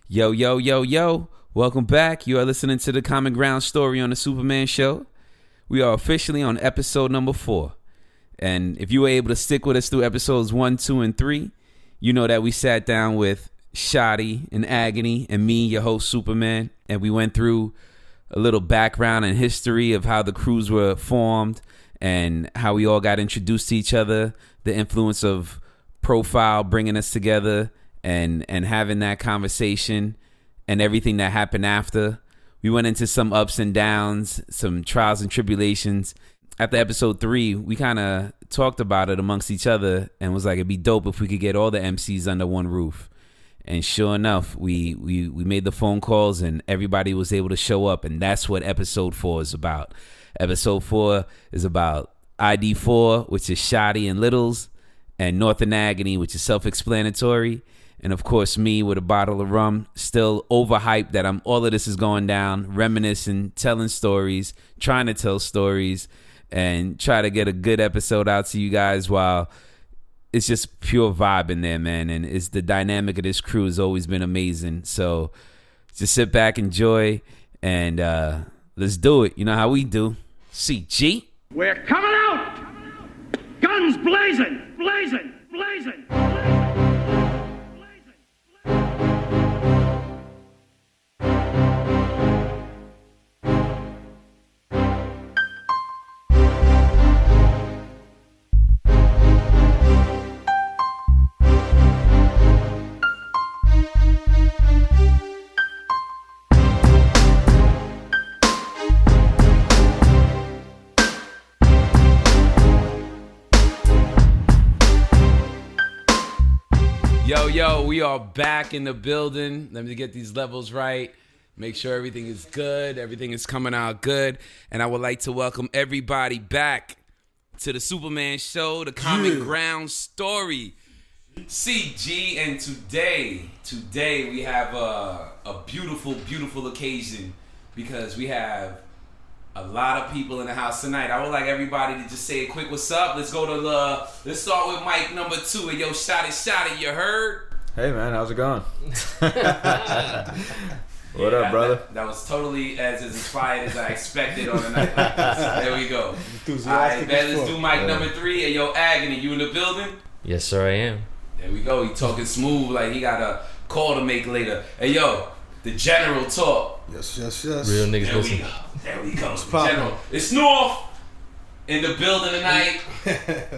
Yo, yo, yo, yo. Welcome back. You are listening to the Common Ground Story on the Superman Show. We are officially on episode number 4. And if you were able to stick with us through episodes 1, 2, and 3, you know that we sat down with Shottie and Agony and me, your host, Superman, and we went through a little background and history of how the crews were formed and how we all got introduced to each other, the influence of Profile bringing us together, and having that conversation and everything that happened after. We went into some ups and downs, some trials and tribulations. After episode 3, we kind of talked about it amongst each other and was like, it'd be dope if we could get all the MCs under one roof. And sure enough, we made the phone calls and everybody was able to show up. And that's what episode 4 is about. Episode 4 is about ID4, which is Shottie and Lidls, and North and Agony, which is self-explanatory. And of course, me with a bottle of rum, still overhyped that all of this is going down, reminiscing, telling stories, trying to tell stories, and try to get a good episode out to you guys while it's just pure vibe in there, man. And it's the dynamic of this crew has always been amazing. So just sit back, enjoy, and let's do it. You know how we do. CG. We're coming out! Guns blazing! Blazing! Blazing! Yo, we are back in the building. Let me get these levels right. Make sure everything is good. Everything is coming out good. And I would like to welcome everybody back to the Superman Show, the Common Ground Story. CG, and today we have a beautiful, beautiful occasion because we have a lot of people in the house tonight. I would like everybody to just say a quick what's up. Let's go to let's start with mic number 2. And yo, Shottie, you heard? Hey man, how's it going? What up, brother? That was totally as inspired as I expected on a night like this. There we go. Alright, man, let's do mic number 3. And yo, Agony, you in the building? Yes, sir, I am. There we go. He talking smooth like he got a call to make later. Hey yo, the general talk. Yes. Real niggas listen. There we go. General. It's North in the building tonight.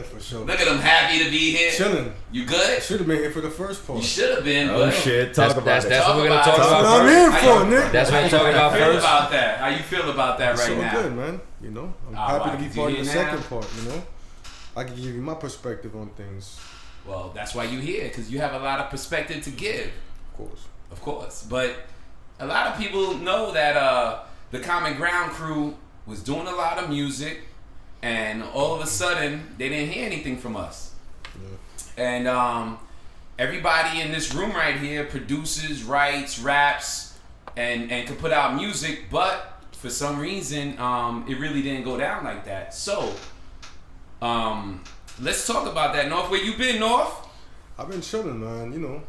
For sure. Look at him, happy to be here. Chilling. You good? Should have been here for the first part. You should have been. Oh but shit! That's what we're gonna talk That's about what I'm first. here for, Nick. That's what we're talking about How you feel first. about that? How you feel about that right so now? good, man. You know, I'm happy to be part of the second part. You know, I can give you my perspective on things. Well, that's why you here, because you have a lot of perspective to give. Of course. But a lot of people know that the Common Ground crew was doing a lot of music, and all of a sudden they didn't hear anything from us. Yeah. And everybody in this room right here produces, writes, raps, and can put out music, but for some reason it really didn't go down like that. So let's talk about that. North, where you been, North? I've been chilling, man. You know,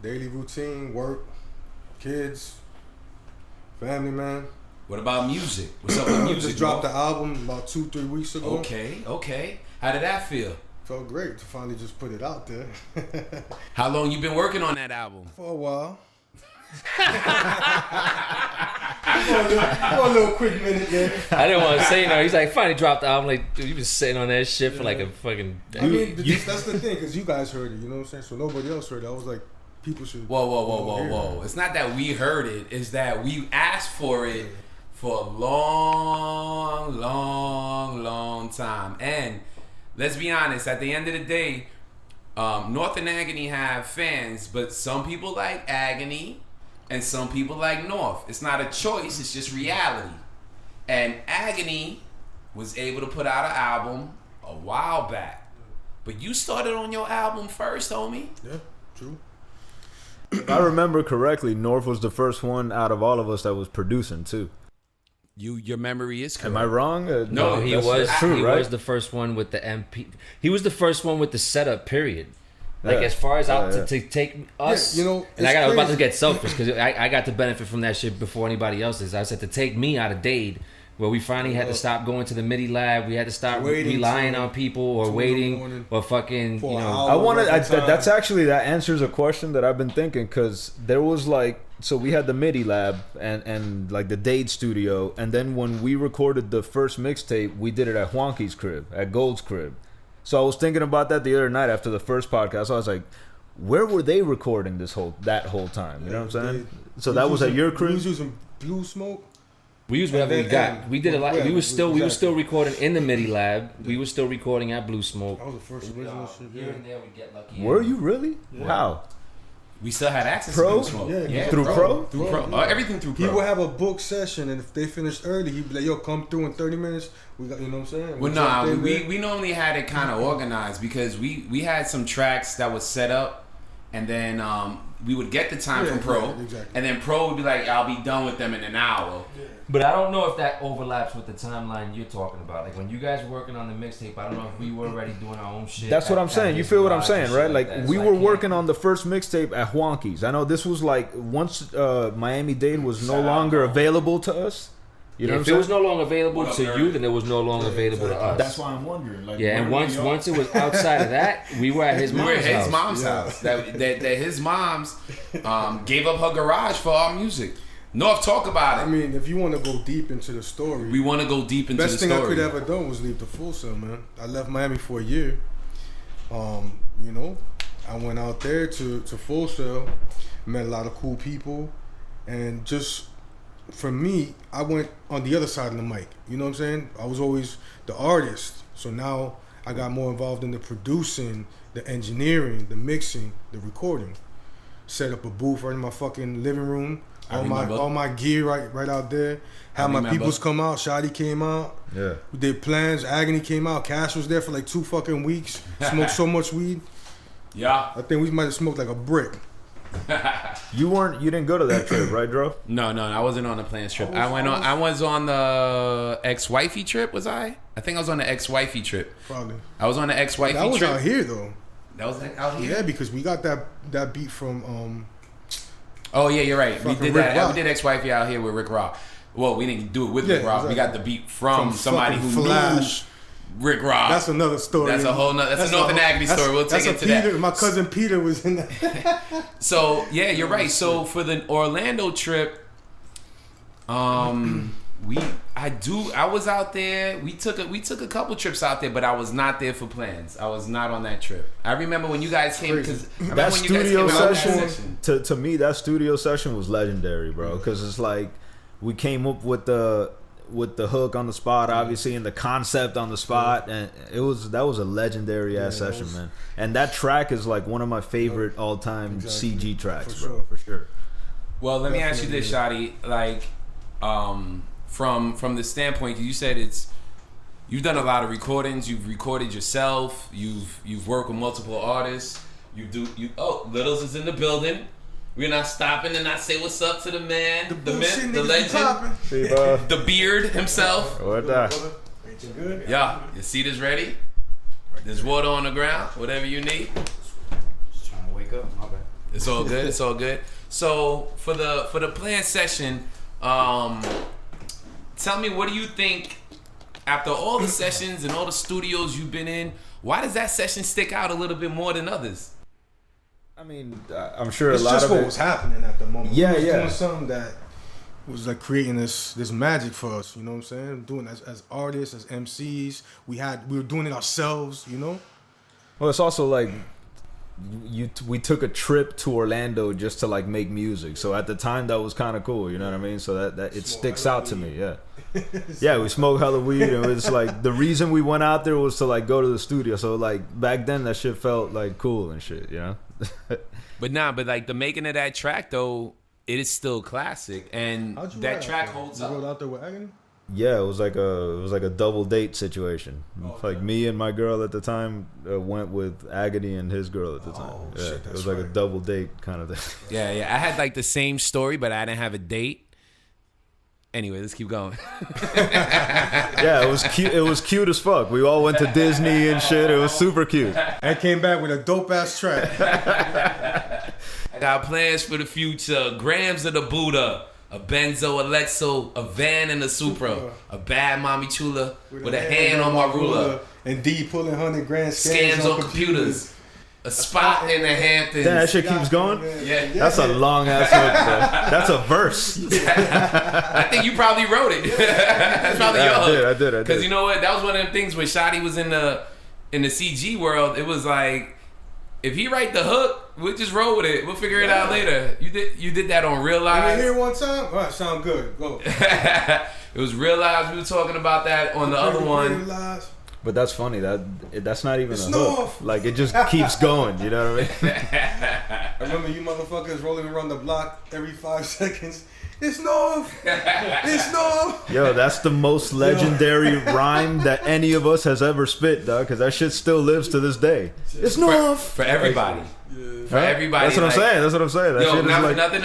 daily routine, work, kids, family, man. What about music? What's up with music? Just dropped the album about 2-3 weeks ago. Okay. How did that feel? Felt great to finally just put it out there. How long you been working on that album? For a while. For a little quick minute there. I didn't want to say no. He's like, finally dropped the album. Like, dude, you been sitting on that shit for like a fucking. I mean, that's the thing, because you guys heard it, you know what I'm saying? So nobody else heard it. I was like, people should. Whoa. It's not that we heard it. It's that we asked for it for a long time. And let's be honest, at the end of the day, North and Agony have fans, but some people like Agony and some people like North. It's not a choice, it's just reality. And Agony was able to put out an album a while back. But you started on your album first, homie. Yeah, true. If I remember correctly, North was the first one out of all of us that was producing too. Your memory is correct. Am I wrong? No, he was true, he right? was the first one with the MP. He was the first one with the setup period. Like Yeah. as far as out Yeah. to take us, Yeah, you know, and it's I was about to crazy. get selfish because I got to benefit from that shit before anybody else is. I said to take me out of Dade, where we finally had to stop going to the MIDI lab. We had to stop Waiting relying till on people or 2 in the waiting morning or fucking, for you an know. hour. I want working to. time. That's actually that answers a question that I've been thinking because there was like so we had the MIDI lab and like the Dade studio, and then when we recorded the first mixtape, we did it at Juanqui's crib, at Gold's crib. So I was thinking about that the other night after the first podcast. I was like, where were they recording that whole time? You know what I'm saying? So that was at your We crib. was using Blue Smoke. We used whatever we And got. then- We did a lot. yeah, We was still exactly. recording in the MIDI lab. We were still recording at Blue Smoke. That was the first original shit. Here Yeah. and there we get lucky. Were you really? How? We still had access Pro? to Smoke. Yeah, Through Pro? Through Pro. Yeah. Everything through He Pro. would have a book session, and if they finished early, he'd be like, "Yo, come through in 30 minutes." We got, you know what I'm saying? Well, jumped in we there. we normally had it kind of organized because we had some tracks that was set up, and then we would get the time Yeah, from Pro, yeah, exactly. and then Pro would be like, "I'll be done with them in an hour." But I don't know if that overlaps with the timeline you're talking about. Like when you guys were working on the mixtape, I don't know if we were already doing our own shit. That's what I'm at saying. You his feel what I'm garage saying, and right? shit Like that. we So I were can't- working on the first mixtape at Juanqui's. I know this was like once Miami Dade was no longer available to us. You know if what it I'm was saying? no longer available What up, to nerd? you, then it was no longer available to us. That's why I'm wondering. Like, Yeah, and where once we are. once it was outside of that, we were at his We mom's were at his house. mom's Yeah. house. That his mom's gave up her garage for our music. North, talk about it. I mean, if you want to go deep into the story, We want to go deep into best the thing story. I could ever done was leave the Full Sail, man. I left Miami for a year. You know, I went out there to Full Sail, met a lot of cool people, and just for me, I went on the other side of the mic. You know what I'm saying? I was always the artist, so now I got more involved in the producing, the engineering, the mixing, the recording. Set up a booth right in my fucking living room. I remember. All my gear right out there. Had my remember. peoples come out. Shottie came out. Yeah. We did plans. Agony came out. Cash was there for like 2 fucking weeks. Smoked so much weed. Yeah. I think we might have smoked like a brick. You didn't go to that trip, right, Dro? No, I wasn't on the plans trip. I was on the ex-wifey trip. Was I? I think I was on the ex-wifey trip. Probably. I was on the ex-wifey That was trip. out here though. That was like out here. Yeah, because we got that beat from Oh yeah, you're right. We Fucking did Rick that. Rock. We did ex-wifey out here with Rick Rock. Well, we didn't do it with Rick Yeah, Rock. We got exactly. the beat from somebody fucking who Flash. knew Rick Rock. That's another story. That's a whole nother. That's a North and Agony story. We'll take that's it a to Peter, that. My cousin Peter was in that. So yeah, you're right. So for the Orlando trip, I was out there. We took a couple trips out there, but I was not there for plans. I was not on that trip. I remember when you guys came because That studio session. session, to me, that studio session was legendary, bro. Because it's like we came up with the hook on the spot, obviously, and the concept on the spot, and that was a legendary ass that session, was- man. And that track is like one of my favorite all time Exactly. CG tracks, For bro, sure. for sure. Well, let me ask you this, Shottie. Like, from the standpoint, you said you've done a lot of recordings. You've recorded yourself. You've worked with multiple artists. Littles is in the building. We're not stopping to not say what's up to the man, the bullshit myth, the niggas be legend, popping. See, bro, the beard himself. what that? Ain't you good? Yeah, your seat is ready. There's water on the ground. Whatever you need. Just trying to wake up. My bad. It's all good. It's all good. So for the plan session, tell me, what do you think after all the sessions and all the studios you've been in? Why does that session stick out a little bit more than others? I mean, I'm sure It's a lot just of what it. was happening at the moment. Yeah, we was yeah. doing something that was like creating this magic for us. You know what I'm saying? Doing it as artists, as MCs. We were doing it ourselves. You know. Well, it's also like we took a trip to Orlando just to like make music. So at the time, that was kind of cool. You know what I mean? So that it sticks out to me. Yeah. Yeah, we smoked hella weed, and it was like the reason we went out there was to like go to the studio. So like back then, that shit felt like cool and shit. You know. But like the making of that track though, it is still classic, and How'd you that ride track out there? holds You up. rode out there with Agony? Yeah, it was like a double date situation. Like me and my girl at the time went with Agony and his girl at the time. Oh, Yeah, shit, it that's was like a right. double date kind of thing. Yeah. I had like the same story, but I didn't have a date. Anyway, let's keep going. Yeah, it was cute. It was cute as fuck. We all went to Disney and shit. It was super cute. And came back with a dope ass track. I got plans for the future. Grams of the Buddha. A Benzo Alexo, a van and a Supra, a bad mommy chula with a hand on my ruler, and D pulling 100 grand scams on computers, a spot in the Hamptons. Damn, that shit keeps going? Yeah. That's a long ass hook, bro. That's a verse. I think you probably wrote it. That's probably your hook. I did. Because you know what? That was one of them things when Shottie was in the CG world. It was like, if he write the hook, we'll just roll with it. We'll figure it out later. You did that on Real Lives. You hear one time? All right, sound good. Go. It was Real Lives. We were talking about that on the other one. But that's funny. That's not even It's a North. hook. Like, it just keeps going. You know what I mean? I remember you motherfuckers rolling around the block every 5 seconds. It's North. It's North. Yo, that's the most legendary rhyme that any of us has ever spit, dog. Because that shit still lives to this day. It's North. For everybody. For everybody. That's what I'm saying. That's what I'm saying. That Yo, shit is not for like, nothing.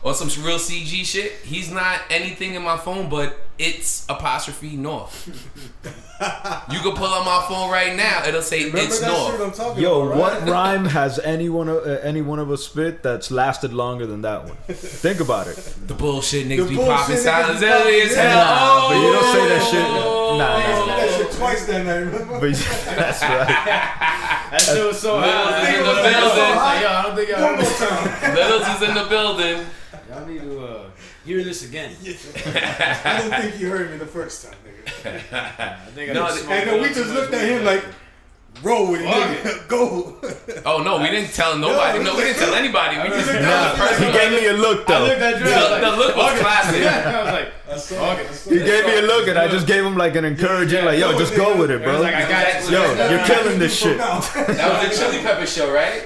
Or some real CG shit. He's not anything in my phone, but it's apostrophe North. You can pull up my phone right now. It'll say Remember it's that North. shit I'm talking yo, about, what right? rhyme has any one of us spit that's lasted longer than that one? Think about it. The bullshit niggas The be bullshit popping niggas silence be early popping, as yeah. hell. Nah, but you don't say that shit. Nah. I spit that shit twice that night, remember? But that's right. That shit was so hot. Littles is in the I was building. like, yo, I don't think y'all One more time. Littles is in the building. y'all need to hear this again. I don't think you heard me the first time, nigga. I think No, I just And then we just looked at him like, roll with it, nigga. Go. Oh no, we didn't tell nobody. No, we didn't tell anybody. We just He gave me a look I though. looked at Dre. I was like, the look was classic. I was like, He gave me a look, and I just gave him like an encouraging, like, yo, just go with it, I was bro. like, I got you. Yo, you're killing this shit. That was the Chili Pepper show, right?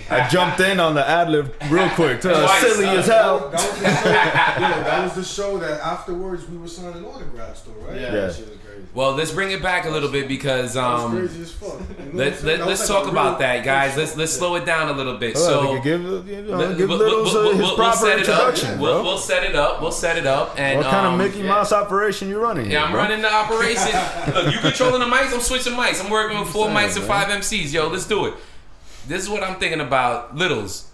I jumped in on the ad lib real quick. Twice. Silly as hell. That was the show that afterwards we were signing autographs though, right? Yeah, Yeah. that shit was crazy. Well, let's bring it back a little bit because That was crazy as fuck. You know what I'm let's saying? That was let's like talk a about real- that, guys. Let's slow it down a little bit. So So give let- give we'll- Littles we'll- his we'll proper set it up. introduction, bro. We'll set it up. We'll set it up. And What kind of Mickey Mouse operation you running here, Yeah, I'm bro? running the operation. Look, you controlling the mics. I'm switching mics. I'm working with 4 mics and 5 MCs. Yo, let's do it. This is what I'm thinking about, Littles.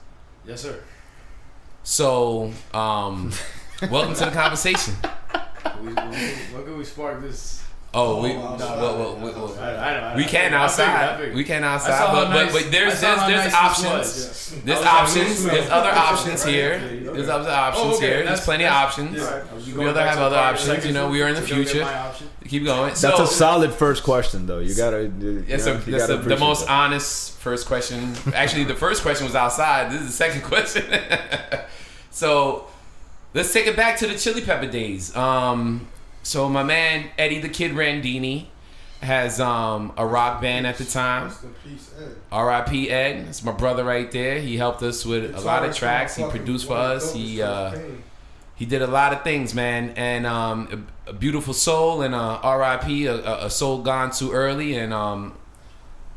Yes, sir. So, welcome to the conversation. What can we spark this? Oh, we I can I outside. figured. We can I outside, saw how but nice- there's I saw how nice options. this was, There's I was like, options. what There's smell? other options here. Okay. There's other options Oh, okay. here. There's That's- plenty of that's- options. yeah. We other have other options. You know, we are in the To go get future. my option. Keep going. That's So a solid first question, though. You gotta. That's the most honest first question. Actually, the first question was outside. This is the second question. So let's take it back to the Chili Pepper days. So my man Eddie the Kid Randini has a rock band at the time. Rest in peace, Ed. R.I.P. Ed. That's my brother right there. He helped us with a lot of tracks. He produced for us. He did a lot of things, man. And a beautiful soul and R.I.P. A soul gone too early. And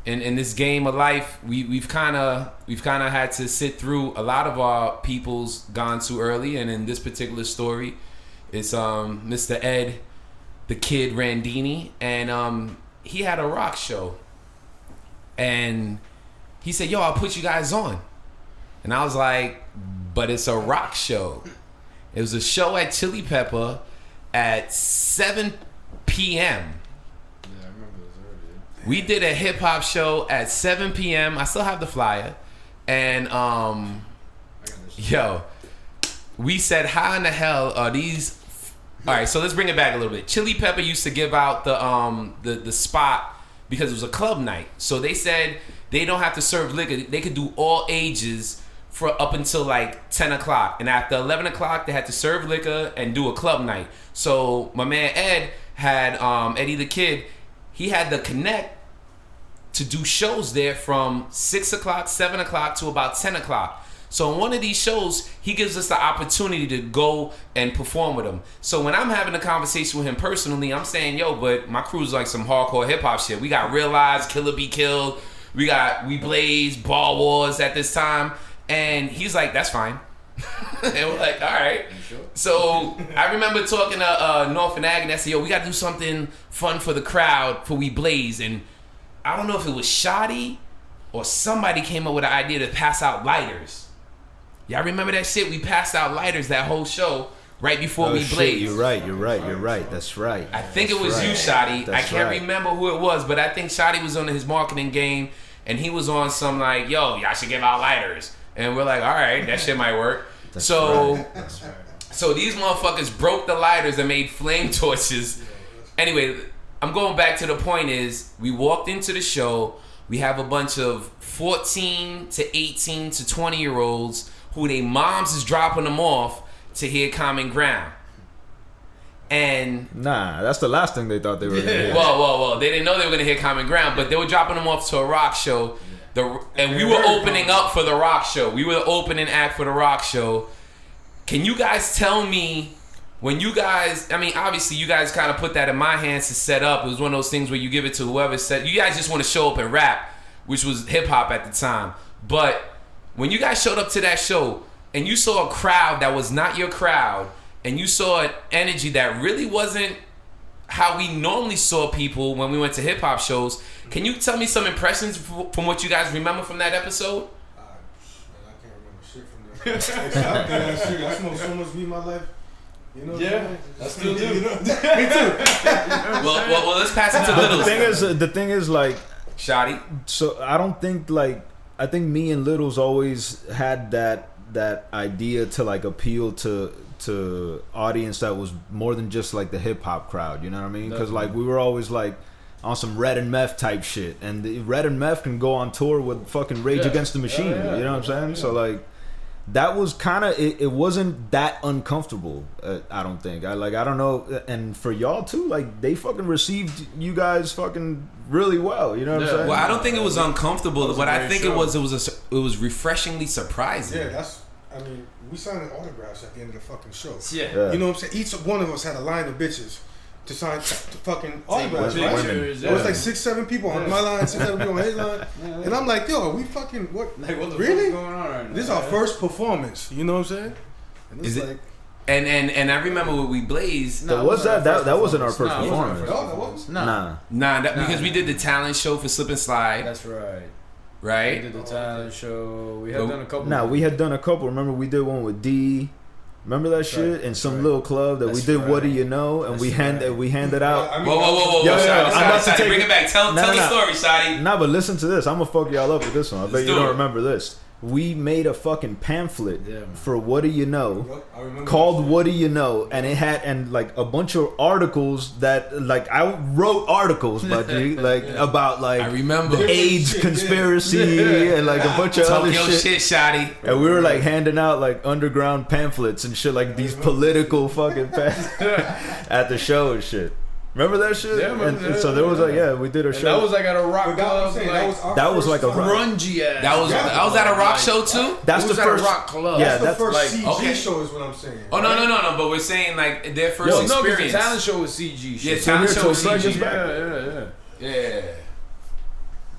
in this game of life, we've kind of had to sit through a lot of our people's gone too early. And in this particular story, it's Mr. Ed, the Kid Randini, and he had a rock show. And he said, "Yo, I'll put you guys on." And I was like, "But it's a rock show." It was a show at Chili Pepper at 7 p.m. Yeah, I remember this earlier. We did a hip hop show at 7 p.m. I still have the flyer. And yo, we said, how in the hell are these? All right, so let's bring it back a little bit. Chili Pepper used to give out the spot because it was a club night. So they said they don't have to serve liquor. They could do all ages for up until like 10 o'clock. And after 11 o'clock, they had to serve liquor and do a club night. So my man Ed had, Eddie the Kid, he had the connect to do shows there from 6 o'clock, 7 o'clock to about 10 o'clock. So in one of these shows, he gives us the opportunity to go and perform with him. So when I'm having a conversation with him personally, I'm saying, yo, but my crew's like some hardcore hip hop shit. We got Real Lives, Killer Be Killed. We Blaze, Ball Wars at this time. And he's like, that's fine. And we're like, all right. So I remember talking to North and Agony. I said, yo, we got to do something fun for the crowd for We Blaze. And I don't know if it was Shottie or somebody came up with an idea to pass out lighters. Y'all remember that shit? We passed out lighters that whole show right before We Blaze. You're right. That's right. I think it was you, Shottie. I can't remember who it was, but I think Shottie was on his marketing game, and he was on some like, yo, y'all should give out lighters. And we're like, all right, that shit might work. So these motherfuckers broke the lighters and made flame torches. Anyway, I'm going back to the point is, we walked into the show, we have a bunch of 14 to 18 to 20-year-olds who their moms is dropping them off to hear Common Ground. And nah, that's the last thing they thought they were gonna hear. Well, they didn't know they were gonna hear Common Ground, but they were dropping them off to a rock show. And we were opening up for the rock show. We were the opening act for the rock show. Can you guys tell me when you guys? I mean, obviously, you guys kind of put that in my hands to set up. It was one of those things where you give it to whoever said. You guys just want to show up and rap, which was hip hop at the time. But when you guys showed up to that show and you saw a crowd that was not your crowd, and you saw an energy that really wasn't how we normally saw people when we went to hip hop shows. Can you tell me some impressions from what you guys remember from that episode? I can't remember shit from that. I smoked so much weed in my life. You know? Yeah, I still do. Me too. Well, let's pass it to Littles. The thing is, like, Shottie. So I don't think I think me and Littles always had that idea to like appeal to audience that was more than just like the hip hop crowd, you know what I mean? Because like we were always like on some Red and Meth type shit, and the Red and Meth can go on tour with fucking Rage Against the Machine, you know what I'm saying? So like that was kind of it wasn't that uncomfortable. I don't think I don't know, and for y'all too, like they fucking received you guys fucking really well, you know what I'm saying? Well, I don't think it was uncomfortable, but I think it was refreshingly surprising. Yeah, I mean, we signed autographs at the end of the fucking show. Yeah. You know what I'm saying? Each one of us had a line of bitches to sign to fucking autographs, right? Pictures, It was like 6-7 people on my line, 6-7 people on his line. And I'm like, yo, are we fucking, what? Like, what the really? fuck's going on right now? This is our first performance, you know what I'm saying? And it's Is it- like, And I remember when We Blazed. That wasn't our first Nah, it performance. no, that wasn't. Nah. Because we did the talent show for Slip and Slide, That's right. We right? did the talent show. We had done a couple. Nah, we had done a couple. Remember we did one with D. Remember that shit in some little club that we did. What do you know? And we handed out. I mean, Whoa, Yo, Shottie, I'm about to Shottie, take bring it- it back. Tell the story, Shottie. Nah, but listen to this. I'm gonna fuck y'all up with this one. I bet you do don't it. remember this. We made a fucking pamphlet Yeah, man. for What Do You Know, Yep, I remember called that What Do You Know, and it had like a bunch of articles that like I wrote articles about about like I remember. the AIDS conspiracy and like a bunch of Talk other your shit, Shottie. And we were like handing out like underground pamphlets and shit, like these political fucking at the show and shit. Remember that shit? Yeah, I remember and that. so there was like, we did a And show. that was like at a rock But that club. was, saying, Like, that was like a grungy ass. That was at a rock show too. That's it the was first at a rock club. Yeah, That's the that's first like- CG okay. show is what I'm saying. Oh no! But we're saying like their first No, because experience. the talent show was CG. Yeah, Shit. talent here show till was Frank CG. is back. Yeah.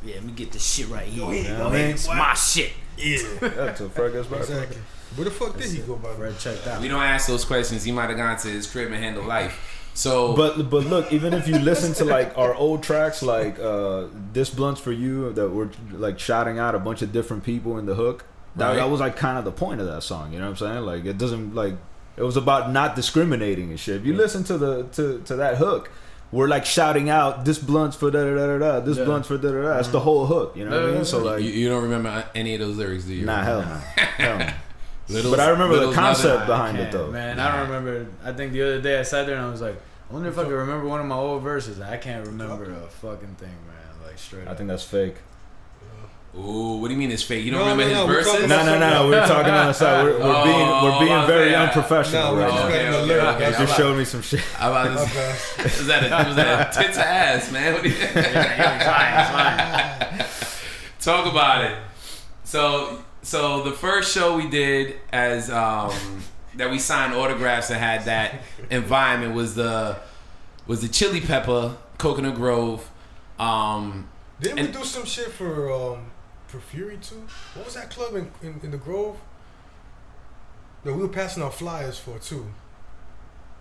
Yeah. Let me get this shit right here. You know what I mean? It's my shit. Yeah, till Fred goes back. Exactly. Where the fuck did he go, by the way? Fred checked out. We don't ask those questions. He might have gone to his crib and handled life. So, But look, even if you listen to like our old tracks, like "This Blunt's for You," that we're like shouting out a bunch of different people in the hook. That was like kind of the point of that song. You know what I'm saying? Like it doesn't like it was about not discriminating and shit. If you listen to to that hook, we're like shouting out "This blunt's for da da da da da." This blunt's for da da da. That's the whole hook. You know what I mean? So like, you don't remember any of those lyrics, do you? nah, hell no. Hell no. Littles- But I remember the Littles concept nothing. behind it though. Man, I don't remember. I think the other day I sat there and I was like, I wonder if I could remember one of my old verses. I can't remember a fucking thing, man. Like straight up. I think that's fake. Ooh, what do you mean it's fake? You don't No, remember no, his we're verses? talking No. We're talking on the side. We're being very unprofessional No, we're right just now. letting the okay, lyric. okay. You just showed me some shit. How about this? Was that a tits to ass, man? What do you Talk about it. So the first show we did as that we signed autographs and had that environment was the Chili Pepper Coconut Grove. Didn't we do some shit for Fury too? What was that club in the Grove? No, we were passing out flyers for it too.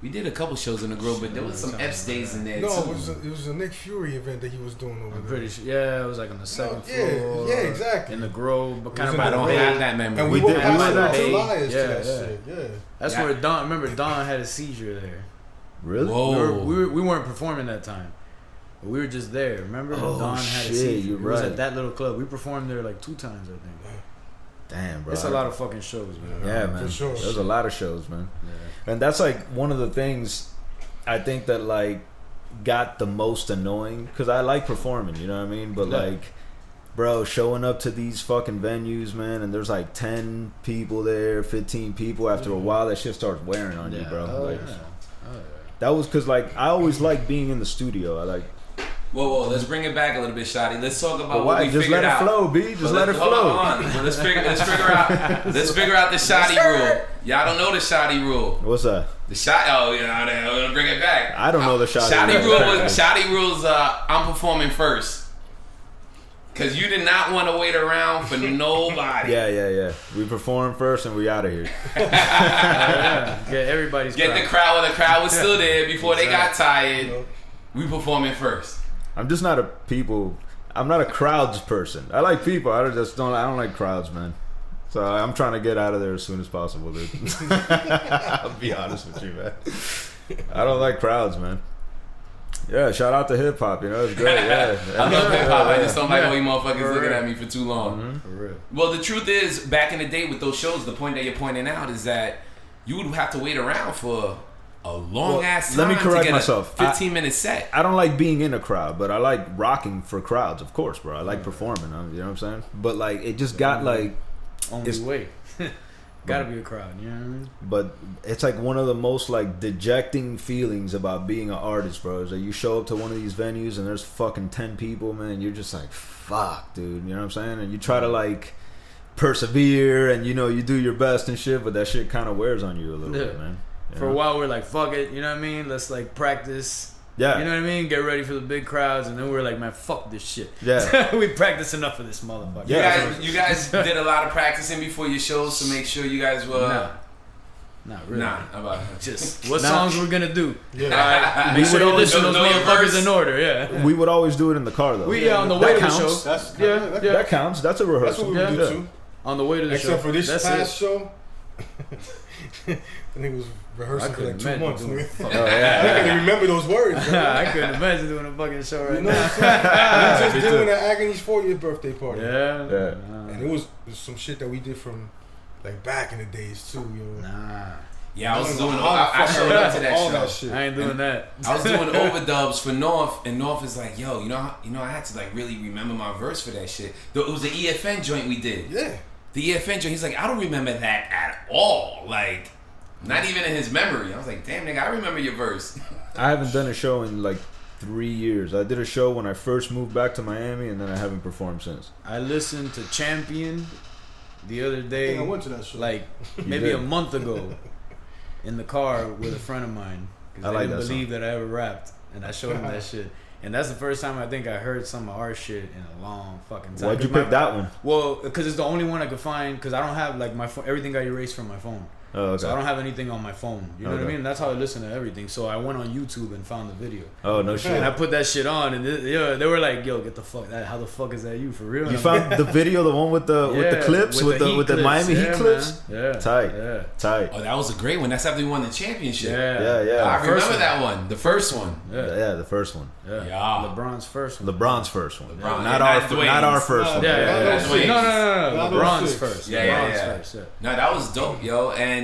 We did a couple shows in the Grove, but there was some Epps days in there No, too. it was a Nick Fury event that he was doing over I'm there. pretty sure. Yeah, it was like on the second floor. Yeah, exactly. In the Grove, but kind was of in by the the Grove. I don't bay. have that memory. And We we were did- passing we out did- flyers yeah, to that yeah. shit. Yeah. That's Yeah. where Don. Remember, Don had a seizure there. Really? Whoa. We weren't performing that time. We were just there. Remember, Oh, Don had shit, a seizure. you're It was right. at that little club. We performed there like 2 times, I think. Damn, bro. It's a lot of fucking shows, man. Yeah, man. For sure. There's a lot of shows, man. Yeah. And that's like one of the things I think that like got the most annoying because I like performing, you know what I mean? But Yeah. like, bro, showing up to these fucking venues, man, and there's like 10 people there, 15 people. After a while, that shit starts wearing on you, bro. Oh, Like, yeah. Oh, yeah. that was because like I always like being in the studio. I like, Whoa, let's bring it back a little bit, Shotty. Let's talk about but what why? we Just figured let it out. flow, B. Just let it Hold flow. on. Well, let's figure out the Shotty rule. Y'all don't know the Shotty rule. What's that? The shot. Oh, you know, we're gonna bring it back. I don't know the Shotty rule. Shotty rules. I'm performing first. Cause you did not want to wait around for nobody. Yeah. We perform first and we out of here. Yeah. Get everybody's Get the crowd. crowd when the crowd was still there before they got tired. We performing first. I'm just not I'm not a crowds person. I like people. I don't like crowds, man. So I'm trying to get out of there as soon as possible, dude. I'll be honest with you, man. I don't like crowds, man. Yeah, shout out to hip hop, you know, it's great. Yeah. I love hip hop. I just don't like Yeah. all you motherfuckers For looking real. at me for too long. For real. Well, the truth is, back in the day with those shows, the point that you're pointing out is that you would have to wait around for a long ass time let me to correct get myself. a 15-minute set. I don't like being in a crowd, but I like rocking for crowds, of course, bro. I like performing, you know what I'm saying? But like it just got like Only It's- way. Gotta be a crowd, you know what I mean? but it's like one of the most like dejecting feelings about being an artist, bro. Is that you show up to one of these venues and there's fucking 10 people, man, and you're just like, fuck, dude, you know what I'm saying? And you try to like persevere and you know you do your best and shit, but that shit kind of wears on you a little bit, man. You For know? a while, we're like, fuck it, you know what I mean? Let's like practice. Yeah. You know what I mean? Get ready for the big crowds, and then we're like, man, fuck this shit. Yeah. We practice enough of this motherfucker. Yeah. You guys did a lot of practicing before your shows to make sure you guys were. Nah. Not really. Nah, about Just what Nah. songs we're gonna do. Yeah. Alright, We make sure would you always listen to those know your motherfuckers verse. in order, yeah. We would always do it in the car though. We on the That way to the counts. show. That's Yeah, yeah. That counts. That's a That's rehearsal. what we would do Yeah. too. On the way to the show. Except for this That's past it. show, I think it was I rehearsing for like couldn't 2 imagine months. doing nigga. fuck- Oh I yeah. can't even remember those words. bro. I couldn't imagine doing a fucking show right You know now. what I'm saying? We Me just doing too. an Agony's 40th birthday party. Yeah. Yeah. And it was some shit that we did from like back in the days too, yo. Nah. Yeah, I was No, doing. all the I showed up to that all show. that shit. I ain't doing that. I was doing overdubs for North, and North is like, "Yo, you know, I had to like really remember my verse for that shit." It was the EFN joint we did. Yeah. The EFN joint. He's like, "I don't remember that at all. Like, not even in his memory." I was like, "Damn, nigga, I remember your verse." I haven't done a show in like 3 years. I did a show when I first moved back to Miami, and then I haven't performed since. I listened to Champion the other day. I went to that show. Like maybe did. a month ago in the car with a friend of mine because I they like didn't that believe that I ever rapped, and I showed him that shit. And that's the first time I think I heard some of our shit in a long fucking time. Why'd you 'Cause my- pick that one? Well, because it's the only one I could find. Because I don't have like my phone. Everything got erased from my phone. Oh, okay. So I don't have anything on my phone. You know what I Okay. mean? That's how I listen to everything. So I went on YouTube and found the video. Oh no shit. And I put that shit on, and they were like, "Yo, get the fuck! How the fuck is that you for real?" And You I'm found the video, the one with the Yeah, clips, with the heat clips. Miami Yeah, Heat clips. man. Yeah, Tight. Yeah, Tight. Oh, that was a great one. That's after we won the championship. yeah, Yeah. I First remember one. that one. The first one. yeah. The first one. Yeah. Yeah. LeBron's first one. LeBron's first one. LeBron, Not yeah, our, not Dwayne's. not our first one. Yeah, yeah, That's yeah. Dwayne's. No. Not LeBron's 06. first. Yeah, LeBron's yeah. first. Yeah. No, that was dope, yo. And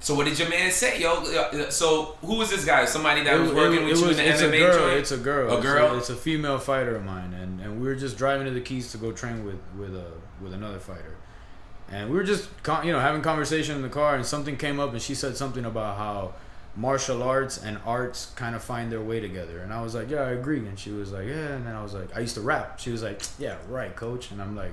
so what did your man say, yo? So who was this guy? Somebody that was working with you in the it's MMA a girl. joint? It's a girl. A girl? It's a female fighter of mine, and we were just driving to the Keys to go train with another fighter, and we were just having conversation in the car, and something came up, and she said something about how martial arts and arts kind of find their way together, and I was like, yeah, I agree, and she was like, yeah, and then I was like, I used to rap. She was like, yeah, right, coach, and I'm like,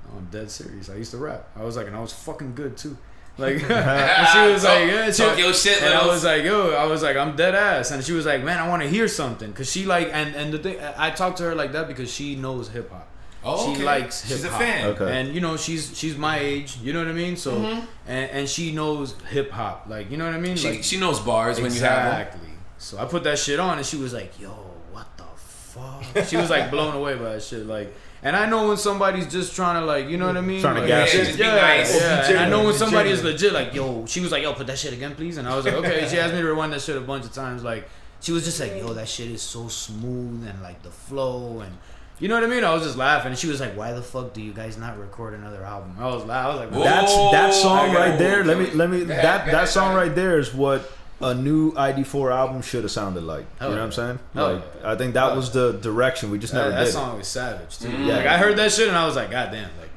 oh, I'm dead serious. I used to rap. I was like, and I was fucking good too. Like, and she was like, yeah, Talk your shit, and I Littles. was like, yo, I'm dead ass, and she was like, man, I want to hear something, cause she like, and the thing, I talked to her like that because she knows hip hop. Oh, okay. She likes hip hop. She's a fan. Okay. And you know, she's my age. You know what I mean? So Mm-hmm. and she knows hip hop. Like, you know what I mean? Like, She knows bars when you have them. exactly. So I put that shit on, and she was like, "Yo, what the fuck?" She was like blown away by that shit. Like, and I know when somebody's just trying to, like, you know what I mean? Trying to like, gas you. Just be nice. Yeah, and I know when somebody is genuine. legit, like, yo, she was like, yo, put that shit again, please. And I was like, okay. She asked me to rewind that shit a bunch of times. Like, she was just like, yo, that shit is so smooth and like the flow and you know what I mean? I was just laughing, and she was like, "Why the fuck do you guys not record another album?" I was like, Whoa. That song I got right there. it. Let me. That ahead. song right there is what a new ID4 album should have sounded like. Hell You know yeah. what I'm saying? Hell Like, yeah. I think that was the direction. We just never that did. song was savage too. Yeah. Like I heard that shit and I was like, God damn, like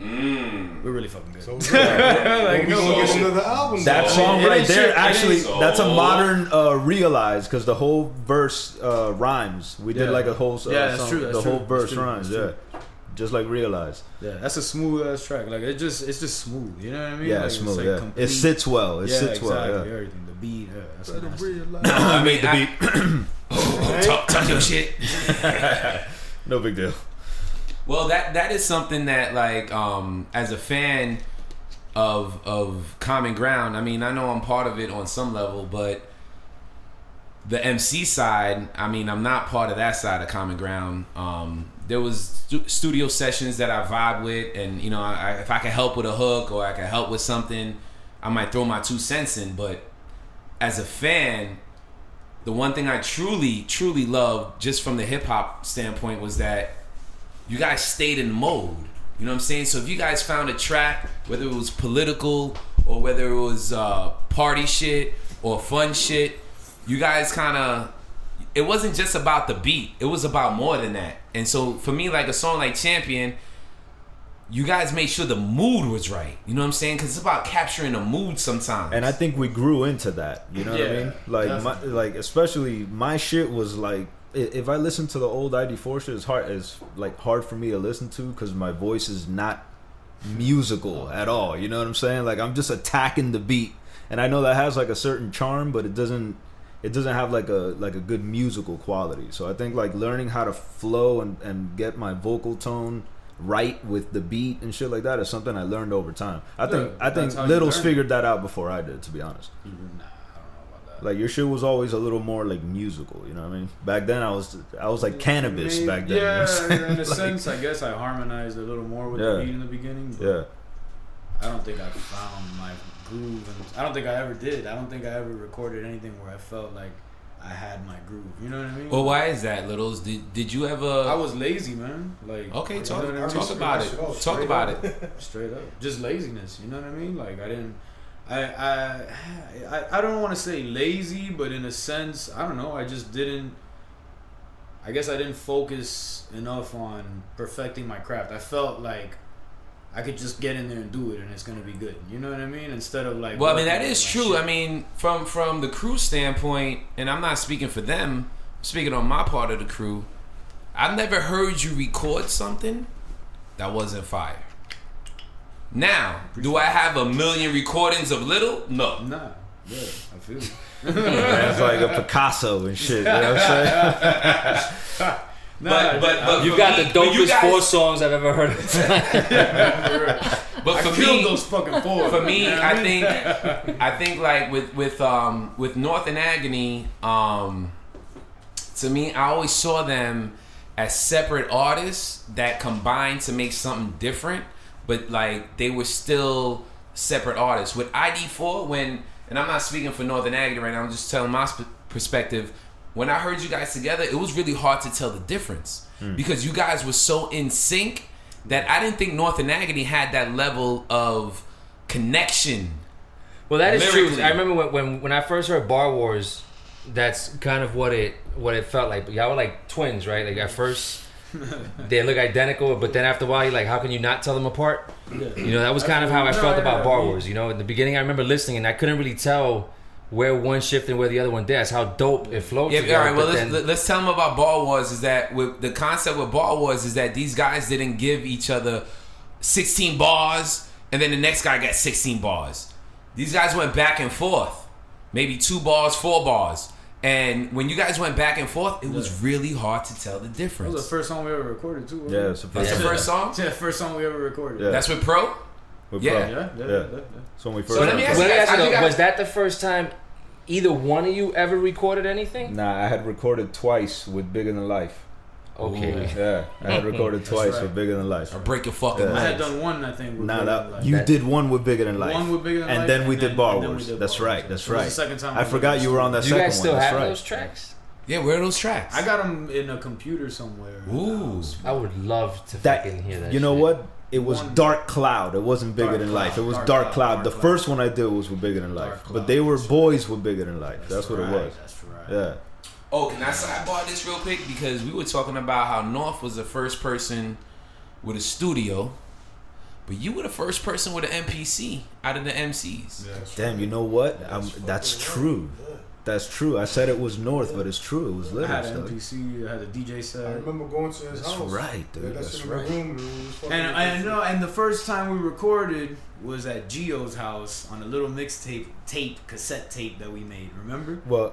we're really fucking good. So like, we no gonna get bullshit. another album. That though. song It right ain't there, shit. actually, It ain't that's a so- modern realize because the whole verse rhymes. We did Yeah. like a whole Yeah, that's song, true, that's the true, whole that's verse true, rhymes. that's Yeah, true. just like realize. Yeah, that's a smooth ass track. Like it's just smooth. You know what I mean? Yeah, like, it's smooth. like yeah, complete- it sits well. It yeah, sits exactly, well. Yeah. Everything, the beat. Yeah, that's Better nasty. realize. I Made the beat. Talk your shit. No big deal. Well, that is something that, like, as a fan of Common Ground, I mean, I know I'm part of it on some level, but the MC side, I mean, I'm not part of that side of Common Ground. There was studio sessions that I vibe with, and you know, if I can help with a hook or I can help with something, I might throw my 2 cents in. But as a fan, the one thing I truly loved, just from the hip hop standpoint, was that you guys stayed in mode. You know what I'm saying? So if you guys found a track, whether it was political or whether it was party shit or fun shit, you guys kind of, it wasn't just about the beat. It was about more than that. And so for me, like a song like Champion, you guys made sure the mood was right. You know what I'm saying? Because it's about capturing a mood sometimes. And I think we grew into that. You know what I Yeah, mean? Like, like especially my shit was like, if I listen to the old ID4 shit, it's hard for me to listen to because my voice is not musical at all. You know what I'm saying? Like I'm just attacking the beat, and I know that has like a certain charm, but it doesn't have like a good musical quality. So I think like learning how to flow and get my vocal tone right with the beat and shit like that is something I learned over time. I think that's how you Littles learn. figured that out before I did, to be honest. Nah, I don't know about that. Like your shit was always a little more like musical, you know what I mean? Back then I was like cannabis back then. You know Yeah, what I'm saying? in a Like, sense, I guess I harmonized a little more with Yeah. the beat in the beginning. But yeah. I don't think I found my groove, and I don't think I ever did. I don't think I ever recorded anything where I felt like I had my groove. You know what I mean? well, why is that, Littles? Did you ever? I was lazy, man. Like Okay, you talk know what I mean? talk about it. Talk about it. Straight up, just laziness. You know what I mean? Like I didn't. I don't want to say lazy, but in a sense, I don't know. I just didn't. I guess I didn't focus enough on perfecting my craft. I felt like I could just get in there and do it, and it's gonna be good. You know what I mean? Instead of like. Well, I mean, working that on is my true. shit. I mean, from the crew standpoint, and I'm not speaking for them, I'm speaking on my part of the crew. I've never heard you record something that wasn't fire. Now, do I have a million recordings of Little? No. Nah, yeah, I feel you. That's like a Picasso and shit. You know what I'm saying? But You for got me- the but you dopest guys- 4 songs I've ever heard. But I for killed me, those fucking 4. for me, You know what I think like with North and Agony, to me, I always saw them as separate artists that combined to make something different, but like they were still separate artists. With ID4, and I'm not speaking for North and Agony right now, I'm just telling my perspective. When I heard you guys together, it was really hard to tell the difference because you guys were so in sync that I didn't think North and Agony had that level of connection. Well, that is true. Lyrically. I remember when I first heard Bar Wars, that's kind of what it felt like. Y'all were like twins, right? Like at first they look identical, but then after a while you're like, how can you not tell them apart? You know, that was kind of how I felt about Bar Wars. You know, in the beginning I remember listening and I couldn't really tell where one shifted and where the other one did. That's how dope it flowed Yeah, together. all right. Well, but then- let's tell them about Ball Wars. Is that with the concept with Ball Wars is that these guys didn't give each other 16 bars, and then the next guy got 16 bars. These guys went back and forth, maybe 2 bars, 4 bars, And when you guys went back and forth, it was really hard to tell the That difference. was the first song we ever recorded too. Yeah, it's the That's the first song? Yeah, first song we ever recorded. Yeah. That's with Pro? With Yeah. Pro. Yeah. So when we first. So let me ask Let me ask you, How'd you though, guys- was that the first time either one of you ever recorded anything? Nah, I had recorded twice with Bigger Than Life. Okay. Yeah, I had recorded twice right. with Bigger Than Life. Or break your fucking Yeah. I had legs. done one, I think. With Nah, Bigger that Than Life. you That- did one with Bigger Than Life. One with Bigger Than and Life, then we did Bar and then we Wars. did That's Bar right. Wars. That's It was right. the second time I we forgot did you were on that Do you second guys still one. That's have right. those tracks? Yeah, where are those tracks? I got them in a computer somewhere. Ooh. I would love to That fucking hear that. you know shit. what? It was One- Dark Cloud. It wasn't Bigger Dark Than Cloud, Life. It was Dark Dark Cloud, Cloud. Dark The Cloud. first one I did was with Bigger Than Life. Dark But Cloud, they were that's boys with Bigger Than Life. That's what it right, was. That's right. Yeah. Oh, can I sidebar this real quick? Because we were talking about how North was the first person with a studio, but you were the first person with an MPC out of the MCs. Damn, you know what? That's true. That's true. I said it was North, but it's true. It was I Lidls. had an dog. MPC, I had a DJ set. I remember going to his That's house. right, dude. That That's shit in right. the room. And, it was fucking And I know, and the first time we recorded was at Gio's house on a little mixtape cassette tape that we made. Remember? Well,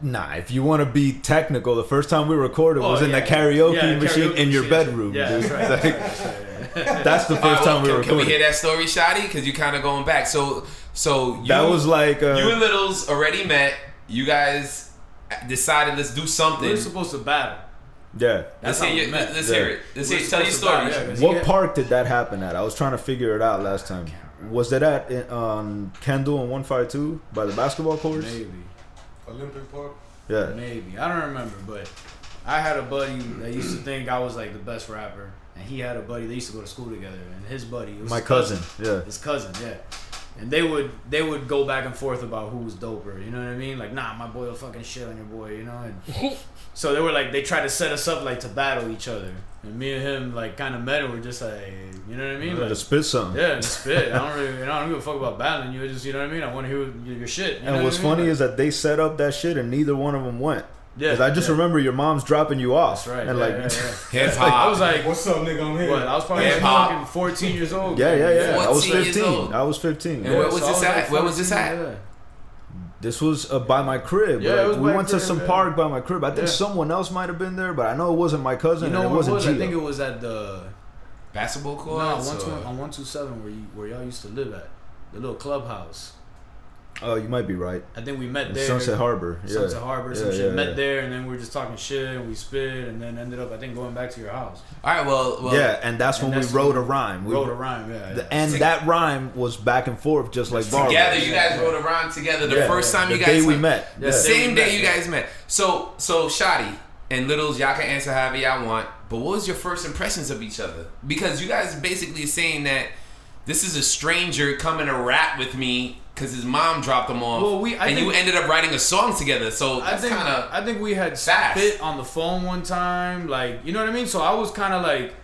nah. If you want to be technical, the first time we recorded was in yeah. the karaoke Yeah, machine karaoke in your machine. bedroom. Yeah, dude. that's right. Like, That's right, yeah. that's the first time we Can we recorded. hear that story, Shottie? Because you kind of going back. So you, That was like you and Littles already met. You guys decided let's do We something. were supposed to battle. yeah. Let's That's how hear we it. met. Let's Yeah. hear it. Let's We're hear. Tell your supposed to battle, story. yeah, 'cause What park did that happen at? I was trying to figure it out last time. Was it at on Kendall and 152 by the basketball courts? Maybe. Olympic Park. Yeah. Maybe. I don't remember, but I had a buddy that used to think I was like the best rapper. And he had a buddy, they used to go to school together. And his buddy, it was My his cousin. Yeah. His cousin, yeah. And they would go back and forth about who was doper, you know what I mean? Like, nah, my boy will fucking shit on your boy, you know? And so they were like, they tried to set us up like to battle each other. And me and him like kind of met and we're just like, you know what I mean? Like, To spit something. yeah, just spit. I don't really, I don't give a fuck about battling you. It's just, you know what I mean? I want to hear your shit. You know And what's what I mean? funny Like, is that they set up that shit and neither one of them went. yeah, Because I just yeah. remember your mom's dropping you off. That's right. And yeah, like, yeah. Hip I hop. was like, What's up, nigga? I'm here. what? I was probably Hip hop. fucking 14 years old. yeah. I was 14 years 15. old. I was 15. And Yeah. where was So I this at? like Where was this 14, at? yeah. This was by my crib. Yeah, Like, it was we by went your to crib, some yeah. park by my crib. I think Yeah. someone else might have been there, but I know it wasn't my cousin You know and it what wasn't it was? I Gio. think it was at the Basketball no, courts? or- on 127 where y'all used to live at, the little clubhouse. Oh, you might be right. I think we met In there. Sunset Harbor. Yeah. Sunset Harbor, some Yeah, shit. yeah, Met yeah. there, and then we were just talking shit, and we spit, and then ended up, I think, going back to your house. All right, well, Yeah, and that's And when that's we wrote when a rhyme. We Wrote a rhyme, yeah. And that rhyme was back and forth, just like Bar together, Wars. you guys wrote a rhyme together the Yeah, first yeah. time The you guys day we met. The Yeah. same Day we day you met, guys met. So Shottie and Littles, y'all can answer however y'all want. But what was your first impressions of each other? Because you guys basically saying that this is a stranger coming to rap with me because his mom dropped him off. Well, I and you think- ended up writing a song together. So that's kind of I think we had fast. spit on the phone one time, like, you know what I mean? So I was kind of like,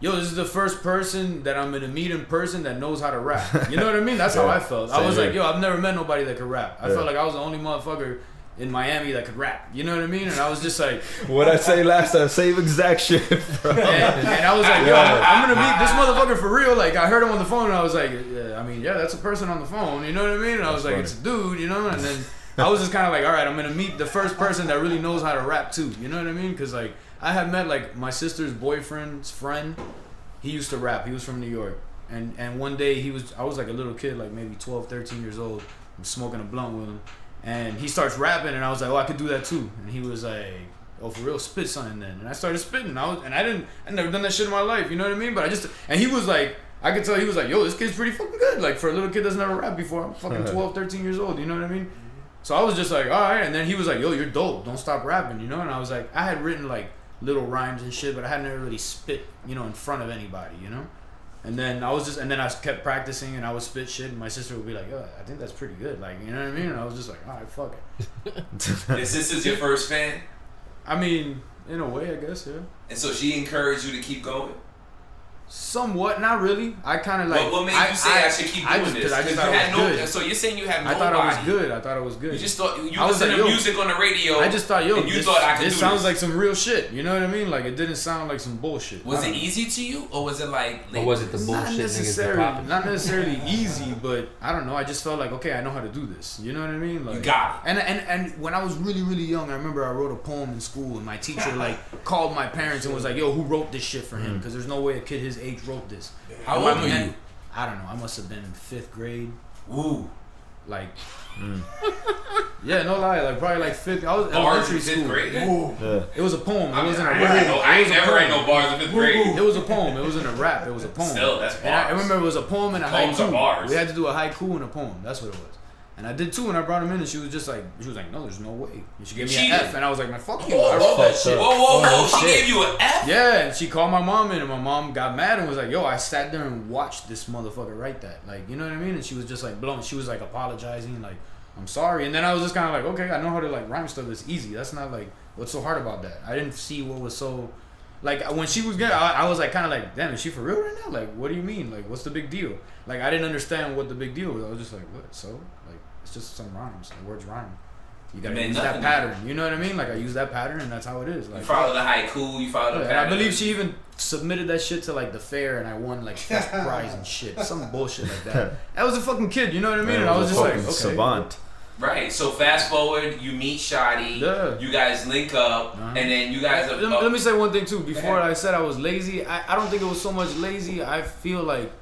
yo, this is the first person that I'm gonna meet in person that knows how to rap. You know what I mean? That's how Yeah. I felt. I Same was here. like, yo, I've never met nobody that could rap. I Yeah. felt like I was the only motherfucker in Miami that could rap. You know what I mean? And I was just like, What I say last time, same exact shit, bro. and I was like, yo, I'm gonna meet this motherfucker for real. Like, I heard him on the phone, and I was like, yeah, I mean, yeah, that's a person on the phone. You know what I mean? And I was like, funny. it's a dude, you know? And then I was just kind of like, all right, I'm gonna meet the first person that really knows how to rap too. You know what I mean? Because like, I had met like my sister's boyfriend's friend. He used to rap. He was from New York. And one day I was like a little kid, like maybe 12, 13 years old. I'm smoking a blunt with him. And he starts rapping, and I was like, oh, I could do that too. And he was like, oh, for real, spit something then. And I started spitting. I'd never done that shit in my life, you know what I mean? But and he was like, I could tell he was like, yo, this kid's pretty fucking good. Like, for a little kid that's never rapped before, I'm fucking 12, 13 years old, you know what I mean? So I was just like, all right. And then he was like, yo, you're dope. Don't stop rapping, you know? And I was like, I had written like little rhymes and shit, but I had never really spit, you know, in front of anybody, you know? And then I kept practicing, and I would spit shit, and my sister would be like, "Yo, I think that's pretty good." Like, you know what I mean? And I was just like, "All right, fuck it." Your sister's your first fan, I mean, in a way, I guess, yeah. and so she encouraged you to keep going. Somewhat, not really. I kind of like. What made you say I should keep doing this? I just thought you it had was good. So you're saying you had nobody. I thought it was good. You just thought you I was listened like, to yo, music on the radio. I just thought, and you thought I could do this. This sounds like some real shit. You know what I mean? Like it didn't sound like some bullshit. Was it easy to you, or was it like? Or was it the bullshit niggas that popping? Not necessarily easy, but I don't know. I just felt like, okay, I know how to do this. You know what I mean? Like, You got it. And when I was really, really young, I remember I wrote a poem in school, and my teacher like called my parents and was like, "Yo, who wrote this shit for him? Because there's no way a kid his age wrote this." How old were you? I don't know. I must have been 5th grade. Ooh. Like, yeah, no lie. Like probably like 5th. I was Bars in elementary 5th school. grade. Yeah. It was a poem. It wasn't a I rap. ain't never write no bars in 5th grade. It was a poem. It wasn't a rap. It was a poem. Still, that's And I bars. remember it was a poem and a Poems are haiku. bars. We had to do a haiku and a poem. That's what it was. And I did too, and I brought him in, and she was like, no, there's no way. And she gave me an Cheated. F, and I was like, man, fuck you. I wrote that shit. Whoa! She shit. gave you an F. Yeah, and she called my mom in, and my mom got mad and was like, yo, I sat there and watched this motherfucker write that. Like, you know what I mean? And she was just like blown. She was like apologizing, like, I'm sorry. And then I was just kind of like, okay, I know how to like rhyme stuff. It's easy. That's not like, what's so hard about that? I didn't see what was so, like, when she was getting, I was like, kind of like, damn, is she for real right now? Like, what do you mean? Like, what's the big deal? Like, I didn't understand what the big deal was. I was just like, what? So, like, it's just some rhymes. The words rhyme. You gotta use that pattern. You know what I mean? Like, I use that pattern, and that's how it is. Like, You follow the haiku. You follow the and pattern. I believe she even submitted that shit to like the fair, and I won like first prize and shit, some bullshit like that. I was a fucking kid, you know what I mean? And I was just like, okay, savant. Right. So fast forward, you meet Shottie. Yeah. You guys link up, and then you guys. Let me say one thing too. Before I said I was lazy, I don't think it was so much lazy. I feel like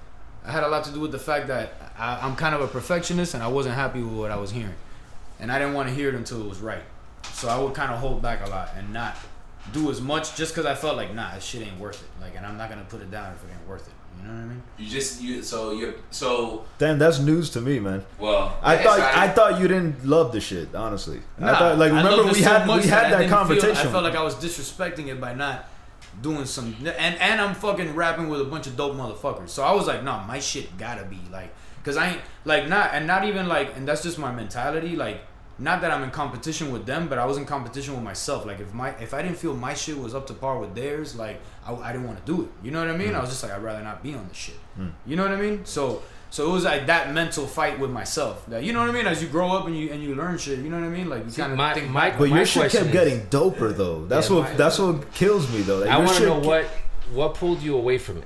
I had a lot to do with the fact that I'm kind of a perfectionist, and I wasn't happy with what I was hearing, and I didn't want to hear it until it was right. So I would kind of hold back a lot and not do as much just because I felt like, nah, this shit ain't worth it. Like, and I'm not gonna put it down if it ain't worth it. You know what I mean? So Damn, that's news to me, man. well. I thought you didn't love the shit, honestly. Nah, I thought, like, remember loved it we so had much that I conversation. I felt like I was disrespecting it by not doing some, and I'm fucking rapping with a bunch of dope motherfuckers. So I was like, nah, my shit gotta be like, cause I ain't like not even like, and that's just my mentality. Like, not that I'm in competition with them, but I was in competition with myself. Like, if I didn't feel my shit was up to par with theirs, like I didn't want to do it. You know what I mean? I was just like, I'd rather not be on this shit. You know what I mean? So it was like that mental fight with myself. That, you know what I mean? As you grow up and you learn shit, you know what I mean? Like, you kind of think. But your shit kept getting doper though. That's what kills me though. Like, I want to know what pulled you away from it.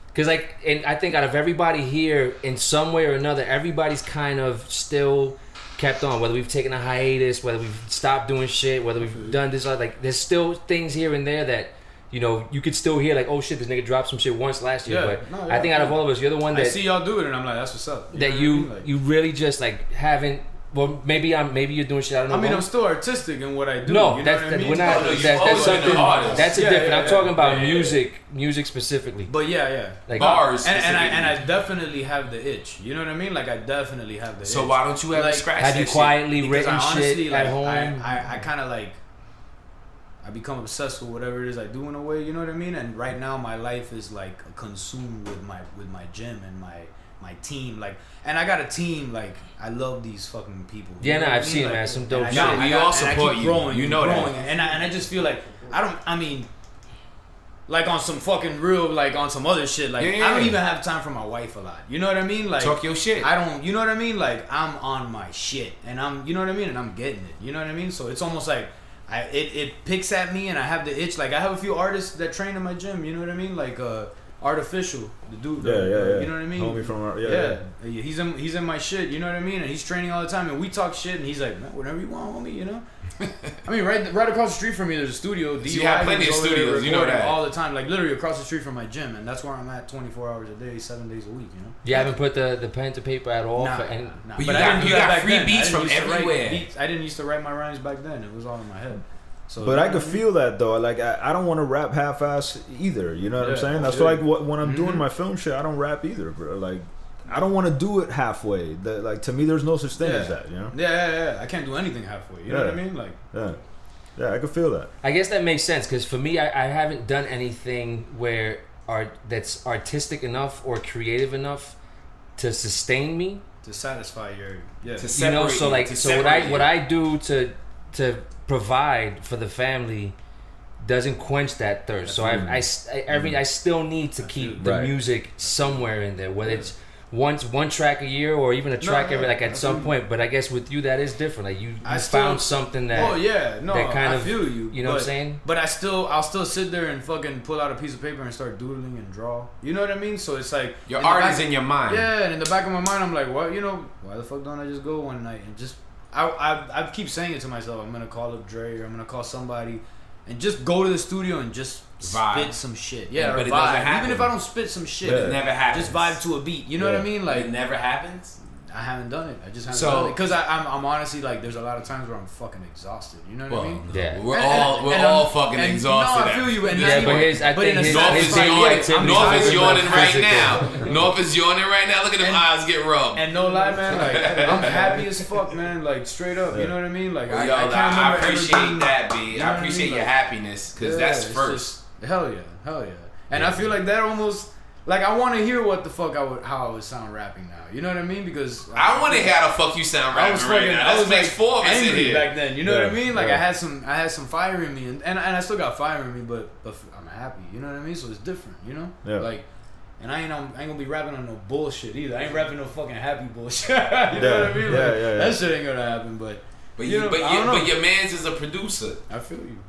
Because, like, and I think out of everybody here, in some way or another, everybody's kind of still kept on. Whether we've taken a hiatus, whether we've stopped doing shit, whether we've done this, like, there's still things here and there that, you know, you could still hear, like, oh shit, this nigga dropped some shit once last year. I think out of all of us, you're the one that I see y'all do it, and I'm like, that's what's up. You really just like haven't. Well, maybe you're doing shit. I don't know. I mean, I'm still artistic in what I do. No, you know that's what I mean? we're not. No, you that's always been something. an artist. That's a different. I'm talking about yeah. music specifically. But yeah. Like bars. And I definitely have the itch. You know what I mean? Like, I definitely have the itch. So why don't you ever like, scratch have that you shit? quietly Because written honestly, shit like, at home? I kind of like, I become obsessed with whatever it is I do in a way. You know what I mean? And right now, my life is like consumed with my gym and my team. Like, and I got a team. Like, I love these fucking people. Yeah, know no, what I I've mean? seen Like, man, some dope and shit. we all and support keep you. growing, You know that. And I just feel like I mean, like, on some fucking real, like, on some other shit. Like, Yeah. I don't even have time for my wife a lot. You know what I mean? Like, Talk your shit. I don't. You know what I mean? Like, I'm on my shit, and I'm. You know what I mean? And I'm getting it. You know what I mean? So it's almost like it picks at me, and I have the itch. Like, I have a few artists that train in my gym. You know what I mean? Like Artificial, the dude. Yeah. You know what I mean? Homie from He's in my shit. You know what I mean? And he's training all the time, and we talk shit, and he's like, man, whatever you want, homie. You know? I mean, right across the street from me, there's a studio. You have plenty of studios. You know that all the time. Like, literally across the street from my gym, and that's where I'm at 24 hours a day, 7 days a week. You know? You haven't put the pen to paper at all. Nah. But you I got- didn't do you that got back free then. beats I from didn't used to write everywhere. beats. I didn't used to write my rhymes back then. It was all in my head. So, But I could feel that though. Like, I don't want to rap half-ass either. You know what I'm saying? That's like when I'm doing my film shit, I don't rap either, bro. Like, I don't want to do it halfway. Like, to me, there's no such thing as that. You know? Yeah. I can't do anything halfway. You know what I mean? Like, yeah, I could feel that. I guess that makes sense because for me, I haven't done anything that's artistic enough or creative enough to sustain me. to satisfy your You know, so what I do to provide for the family doesn't quench that thirst. So I still need to keep the music somewhere in there, whether it's one track a year or even a track every at some point. But I guess with you that is different. Like you found something that that kind of feel you. You know what I'm saying? But I'll still sit there and fucking pull out a piece of paper and start doodling and draw. You know what I mean? So it's like your art is in your mind. Yeah, and in the back of my mind I'm like, well, you know, why the fuck don't I just go one night and just I keep saying it to myself. I'm gonna call up Dre or I'm gonna call somebody and just go to the studio and just spit some shit. Yeah, but or it vibe. doesn't happen. Even if I don't spit some shit, it never happens. Just vibe to a beat. You know what I mean? Like it never happens. I haven't done it. I just haven't done it because I'm honestly like there's a lot of times where I'm fucking exhausted. You know what I mean? Yeah, we're all fucking exhausted. No, I feel you. And North is yawning right now. North is yawning right now. Look at them eyes get rubbed. And no lie, man, like I'm happy as fuck, man. Like straight up, you know what I mean? Like I can't remember. I appreciate that, B. I appreciate your happiness because that's first. Hell yeah. And I feel like that almost. Like I want to hear what the fuck how I would sound rapping now. You know what I mean? Because I want to hear how the fuck you sound rapping right now. I was makes like 4 of us in angry here back then. You know what I mean? Like I had some fire in me, and I still got fire in me, but I'm happy. You know what I mean? So it's different. You know? Yeah. Like, and I ain't gonna be rapping on no bullshit either. I ain't rapping no fucking happy bullshit. You know what I mean? Like, that shit ain't gonna happen. But your man's is a producer. I feel you.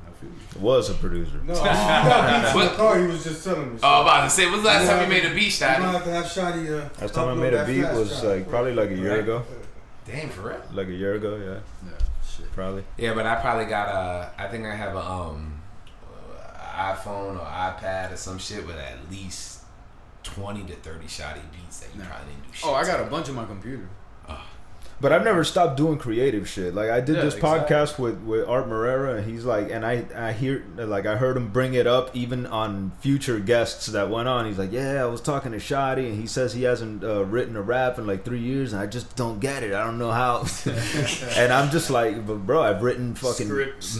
Was a producer. No, he got beats in the car. He was just telling me. Oh, I'm about to say, when's the last time you made a beat, Shottie? I'm gonna have to have Shottie. Last time I made a beat was like probably like a year ago. Damn, for real? Like a year ago, yeah. Shit. Probably. Yeah, but I probably got I think I have a iPhone or iPad or some shit with at least 20 to 30 Shottie beats that you probably didn't do shit. Oh, I got a bunch on my computer. But I've never stopped doing creative shit. Like I did this podcast with Art Morera, and he's like, and I heard him bring it up even on future guests that went on. He's like, yeah, I was talking to Shottie, and he says he hasn't written a rap in like 3 years, and I just don't get it. I don't know how. And I'm just like, but bro, I've written fucking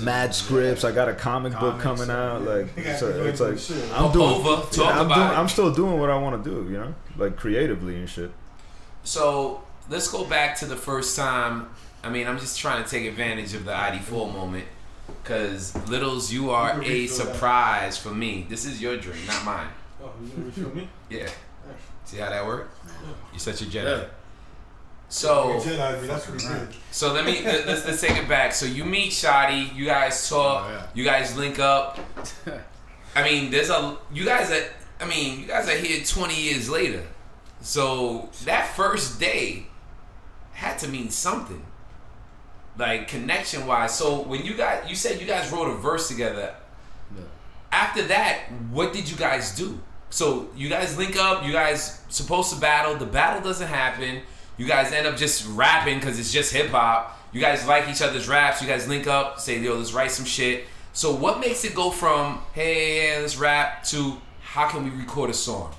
mad scripts. I got a comic book coming out. Like, so it's like I'm still doing what I want to do. You know, like creatively and shit. So. Let's go back to the first time. I mean, I'm just trying to take advantage of the ID4 moment because Littles, you are a surprise for me. This is your dream, not mine. Oh, you gonna refill me? Yeah. See how that worked? You're such a Jedi. Yeah. So, that's what he did. So let's take it back. So you meet Shottie, you guys talk, you guys link up. I mean, you guys are here 20 years later. So that first day had to mean something, like connection wise. So when you said you guys wrote a verse together. Yeah. After that, what did you guys do? So you guys link up. You guys supposed to battle. The battle doesn't happen. You guys end up just rapping because it's just hip hop. You guys like each other's raps. You guys link up. Say, yo, let's write some shit. So what makes it go from hey, let's rap to how can we record a song?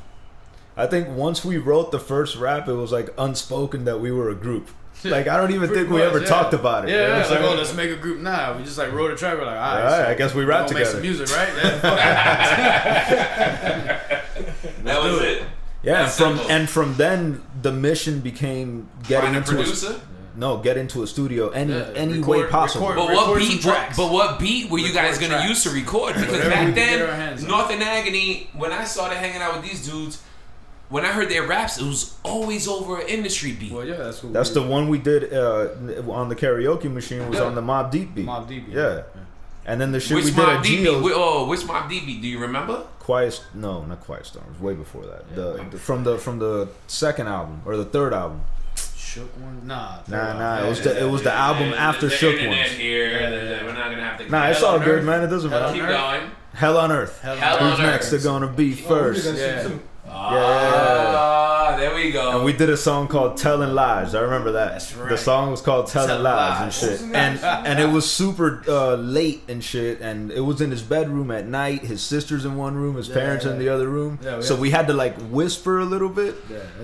I think once we wrote the first rap, it was like unspoken that we were a group. Like I don't even think we ever talked about it. Yeah, you know like let's make a group now. We just like wrote a track. We're like, all right, I guess we rap together. Make some music, right? That was it. Yeah, and from then the mission became getting into producer. Get into a studio any way possible. But what beat were you guys gonna use to record? Because back then, North and Agony, when I started hanging out with these dudes. When I heard their raps, it was always over an industry beat. Well, yeah, that's the one we did on the karaoke machine was on the Mobb Deep beat. Mobb Deep, yeah. And then the shit we did at Gio's. Which Mobb Deep beat? Do you remember? Not Quiet Storm. It was way before that. Yeah, from the second album or the third album. Shook One? Nah. It was the album after Shook One. We're not gonna have to. Nah, it's all good, man. It doesn't matter. Keep going. Hell on Earth. Who's next? They're gonna be first. Yeah. There we go. And we did a song called Telling Lies. I remember that. That's right. The song was called Telling Lies and shit. And it was super late and shit. And it was in his bedroom at night. His sister's in one room. His parents in the other room. So we had to like whisper a little bit.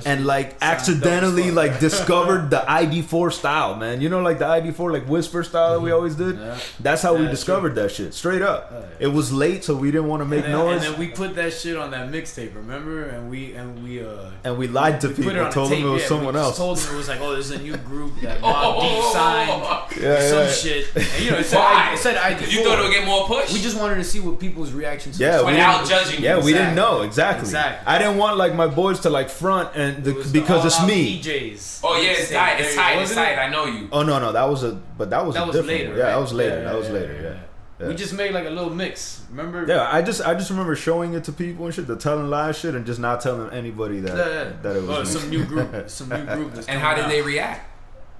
And like accidentally like discovered the ID4 style, man. You know, like the ID4 like whisper style that we always did? That's how we discovered that shit. Straight up. It was late, so we didn't want to make noise. And then we put that shit on that mixtape, remember? And we lied to people. Told them it was someone else. Told them it was like, oh, there's a new group that Mobb Deep signed. some shit. And, you know, it said, Why? it said ID4. You thought it would get more push? We just wanted to see what people's reaction to Yeah, the song. without judging. Yeah, you. we didn't know exactly. Exactly. I didn't want like my boys to like front and It was because the it's all-out me. DJs. Oh yeah, it's tight. It's tight. It's Wasn't it? tight. I know you. Oh no, that was a different later, one. Yeah, right? that was later. Yeah, that was yeah, later. yeah, Yeah. yeah. We just made like a little mix. Remember? Yeah, I just remember showing it to people and shit, to telling live shit and just not telling anybody that that it was me. some new group. Some new group. That's And how did coming they out. react?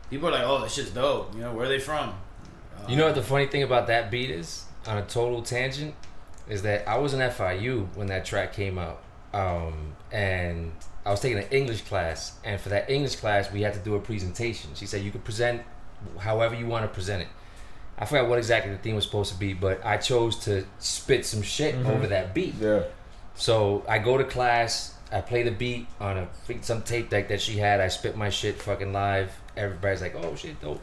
People are like, "Oh, this shit's dope." You know, where are they from? You know what the funny thing about that beat is, on a total tangent, is that I was in FIU when that track came out, and I was taking an English class, and for that English class we had to do a presentation. She said you could present however you want to present it. I forgot what exactly the theme was supposed to be, but I chose to spit some shit over that beat. Yeah. So I go to class, I play the beat on some tape deck that she had. I spit my shit fucking live. Everybody's like, "Oh shit, dope!"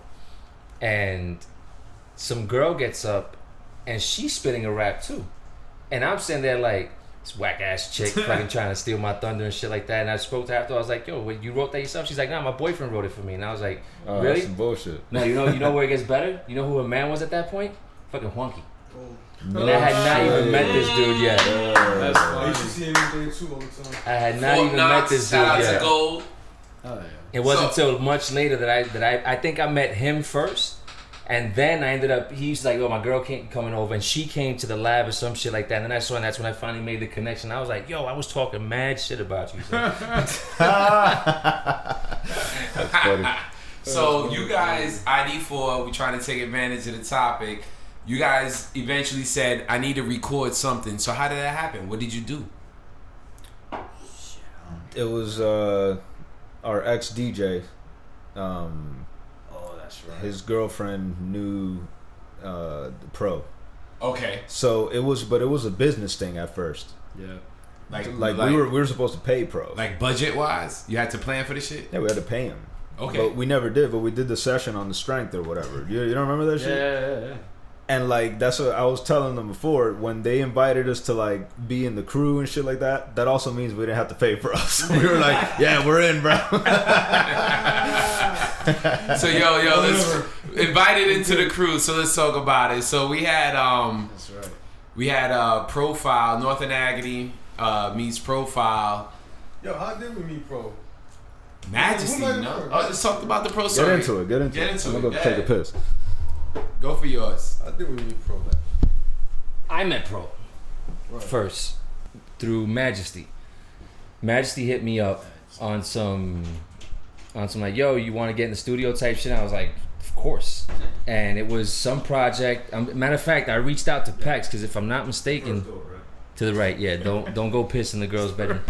And some girl gets up, and she's spitting a rap too, and I'm sitting there like, this whack ass chick fucking trying to steal my thunder and shit like that. And I spoke to her after. I was like, "Yo, you wrote that yourself?" She's like, "Nah, my boyfriend wrote it for me." And I was like, Oh, "Really?" that's some bullshit. No, you know where it gets better. You know who her man was at that point? Fucking Wonky. No And I had not even met this dude yet. That's I used to funny. see him every day too all the time. I had not Fort even Knox, met this dude shout out yet. to Gold. Oh, yeah. It wasn't So- until much later that I think I met him first, and then I ended up. He's like, "Oh, my girl coming over," and she came to the lab or some shit like that. And then I saw, and that's when I finally made the connection. I was like, "Yo, I was talking mad shit about you." So. That's funny. So you guys, ID4, we trying to take advantage of the topic. You guys eventually said, "I need to record something." So how did that happen? What did you do? It was our ex DJ. Oh, that's right. His girlfriend knew the pro, Okay, so it was a business thing at first. Yeah. Like we were supposed to pay pro. like budget wise, you had to plan for the shit. Yeah, we had to pay him. Okay, But we never did. But we did the session on the strength or whatever. You don't remember that shit? Yeah. And like that's what I was telling them before, when they invited us to like be in the crew and shit like that. That also means we didn't have to pay for us. We were like, yeah, we're in, bro. so yo, let's invited into the crew. So let's talk about it. So we had That's right. we had Profile, Northern Agony meets Profile. Yo, how did we meet, pro? Majesty, Who might no? have- Oh, let's talk about the pro Get story. into it. Get into I'm it. gonna go Go take a ahead. piss. Go for yours. How did we meet, pro? I met Pro Right. first through Majesty. Majesty hit me up on some like, "Yo, you want to get in the studio type shit?" And I was like, "Of course." And it was some project. Matter of fact, I reached out to Pex because if I'm not mistaken, to the right, yeah. Don't go piss in the girl's bedroom.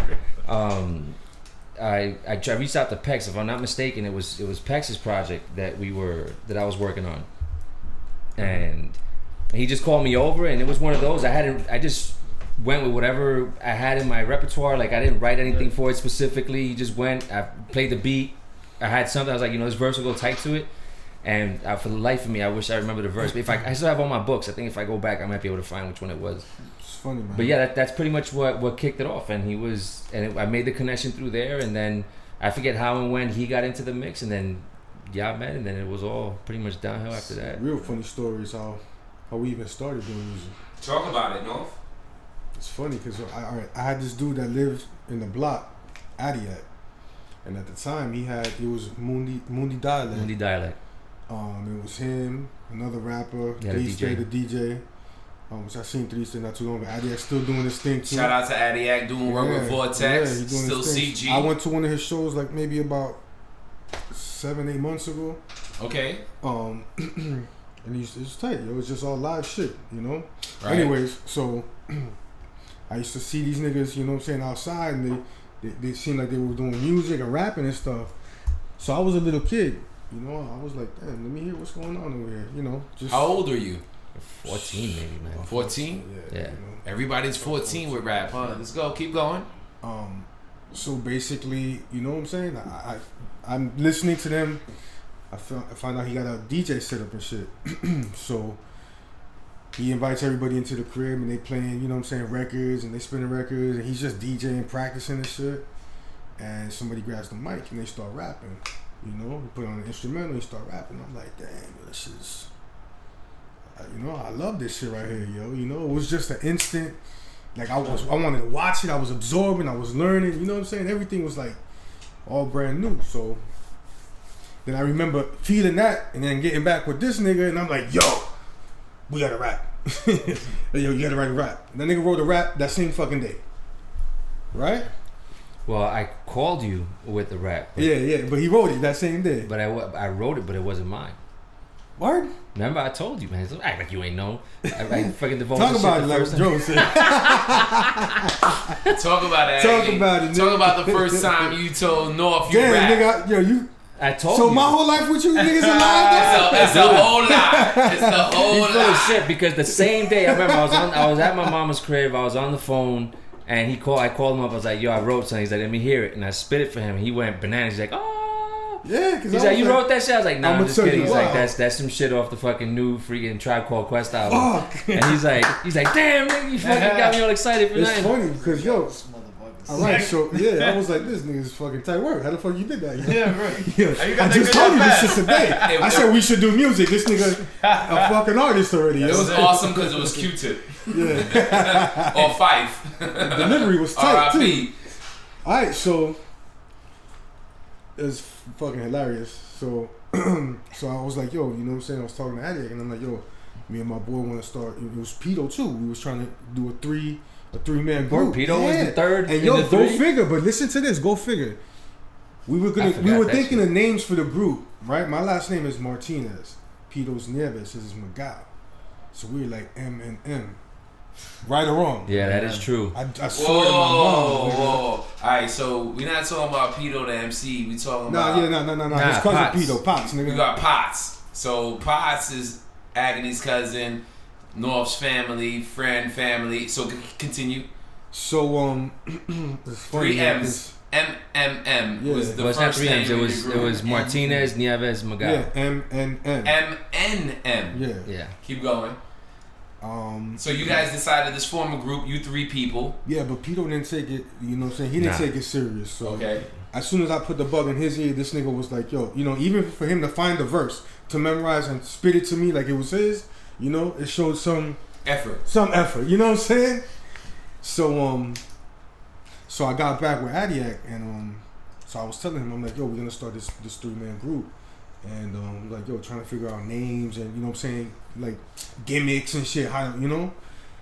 I reached out to Pex. If I'm not mistaken, it was Pex's project that I was working on, and he just called me over, and it was one of those. I just went with whatever I had in my repertoire. Like I didn't write anything for it specifically. He just went. I played the beat. I had something. I was like, this verse will go tight to it. And for the life of me, I wish I remember the verse. But I still have all my books. I think if I go back, I might be able to find which one it was. It's funny, man. But yeah, that's pretty much what kicked it off. And I made the connection through there. And then I forget how and when he got into the mix. And then I met. And then it was all pretty much downhill after that. Real funny stories how we even started doing music. Talk about it, North. It's funny because I had this dude that lived in the block, Adiak, and at the time it was Mundi Dialect. Mundi Dialect. It was him, another rapper, Yeah, the DJ. the DJ, which I seen 3 not too long ago. Adiak's still doing his thing too. Shout out to Adiak doing work with Vortex. Yeah, he's doing Still his thing. CG. I went to one of his shows like maybe about 7-8 months ago. Okay. And it was tight. It was just all live shit, you know? Right. Anyways, so I used to see these niggas, you know what I'm saying, outside, and they seemed like they were doing music and rapping and stuff. So I was a little kid, you know? I was like, damn, let me hear what's going on over here, you know? Just How old are you? 14 maybe, man. 14? Yeah. You know? Everybody's 14 with rap. Let's go. Keep going. So basically, you know what I'm saying? I'm listening to them. I find out he got a DJ set up and shit. So he invites everybody into the crib and they playing, you know what I'm saying, records, and they spinning records, and he's just DJing, practicing and shit. And somebody grabs the mic and they start rapping. You know, he put on an instrumental, he start rapping. I'm like, damn, this is, you know, I love this shit right here, yo. You know, it was just an instant, like I wanted to watch it. I was absorbing, I was learning. You know what I'm saying? Everything was like all brand new. So then I remember feeling that, and then getting back with this nigga, and I'm like, yo, we gotta rap. Yo, you gotta write a rap. And that nigga wrote a rap that same fucking day, right? Well, I called you with the rap. Yeah, but he wrote it that same day. But I wrote it, but it wasn't mine. Word? Remember, I told you, man. Don't act like you ain't know. I fucking devoted Talk this about shit it the like first Joe said. Talk about it. Talk about it, nigga. Talk about the first time you told North you Damn, rap. nigga, yo, you. I told So you. my whole life with you niggas alive? It's a whole lot. It's the whole He's full of lot. shit because the same day I remember I was at my mama's crib. I was on the phone and I called him up. I was like, "Yo, I wrote something." He's like, "Let me hear it," and I spit it for him. He went bananas. He's like, "Oh." Yeah, because He's like, "You wrote that shit?" I was like, "Nah, I'ma I'm just tell kidding." you He's why. like, "That's some shit off the fucking new freaking Tribe Called Quest album." Fuck. And he's like, "Damn, nigga, you fucking got me all excited for It's nothing." funny because, yo, alright, so yeah, I was like, this nigga's fucking tight work. How the fuck you did that? Yo? Yeah, right. Yeah. you got I that just good told you rap this shit today. I said we should do music. This nigga a fucking artist already, It was yo. awesome because it was Q-Tip Yeah. or Fife. Delivery was tight too. R.I.P. Alright, so it's fucking hilarious. So so I was like, yo, you know what I'm saying? I was talking to Addict and I'm like, yo, me and my boy want to start. It was Pito too. We was trying to do a three-man group. Pito was the third And in yo, the go three? figure. But listen to this. Go figure. We were forgot that thinking shit. of names for the group, right? My last name is Martinez. Pito's Nieves is Miguel. So we were like M and M. Right or wrong? Yeah, that is true. I Whoa, swear to my mom. nigga. whoa. Alright, so we're not talking about Pito the MC. We talking about... No. His cousin Potts. Pito, Potts, nigga. We got Potts. So Potts is Agony's cousin, North's family, friend, family. So continue. So it's funny. 3 M's. MMM Yeah. was the Well, it's not first three name M's. of It the group. was Martinez, Nieves, Miguel. Yeah, M. MNM. Yeah. Yeah. Keep going. So you guys decided to form a group, you 3 people. Yeah, but Pito didn't take it. You know what I'm saying? He didn't Nah. take it serious. So Okay. as soon as I put the bug in his ear, this nigga was like, yo, you know, even for him to find the verse to memorize and spit it to me like it was his, you know, it showed some Effort. effort. You know what I'm saying? So so I got back with Adiak and so I was telling him, I'm like, yo, we're gonna start this 3-man group. And like, yo, trying to figure out names and, you know what I'm saying, like gimmicks and shit, how, you know?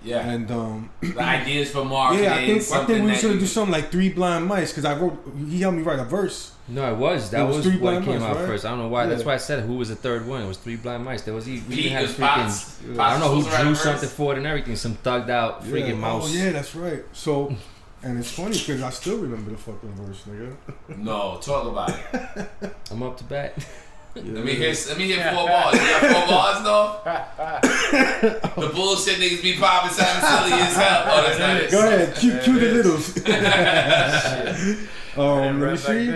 Yeah. And The ideas for marketing. yeah, I think something we that should you- do something like 3 Blind Mice because he helped me write a verse. No, it was. That It was was Three what Blind came Mice, out right? first. I don't know why. That's Yeah. why I said who was the third one. It was 3 Blind Mice. There was we Pete even had a was Potts. freaking. Potts I don't know was who right drew first. something for it and everything. Some thugged out freaking Yeah. mouse. Oh yeah, that's right. So, and it's funny because I still remember the fucking verse, nigga. No, talk about it. I'm up to bat. Let me hear 4 bars. You got 4 bars though? The bullshit niggas be popping sounding silly as hell. Oh, that's not it. Go ahead, cue the littles. Let me see.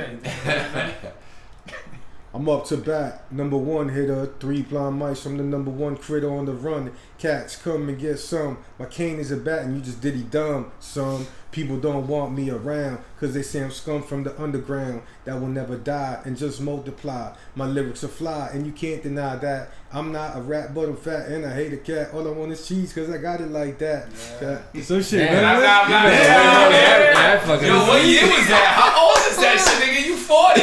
I'm up to bat. Number 1 hitter, 3 Blind Mice. I'm the number 1 critter on the run. Cats, come and get some. My cane is a bat and you just diddy dumb, son. People don't want me around because they say I'm scum from the underground that will never die and just multiply. My lyrics are fly and you can't deny that. I'm not a rat but I'm fat and I hate a cat. All I want is cheese because I got it like that. Some shit, Damn. man. Yeah, fucking. Yo, what year was that? How old is that shit, nigga? You 40.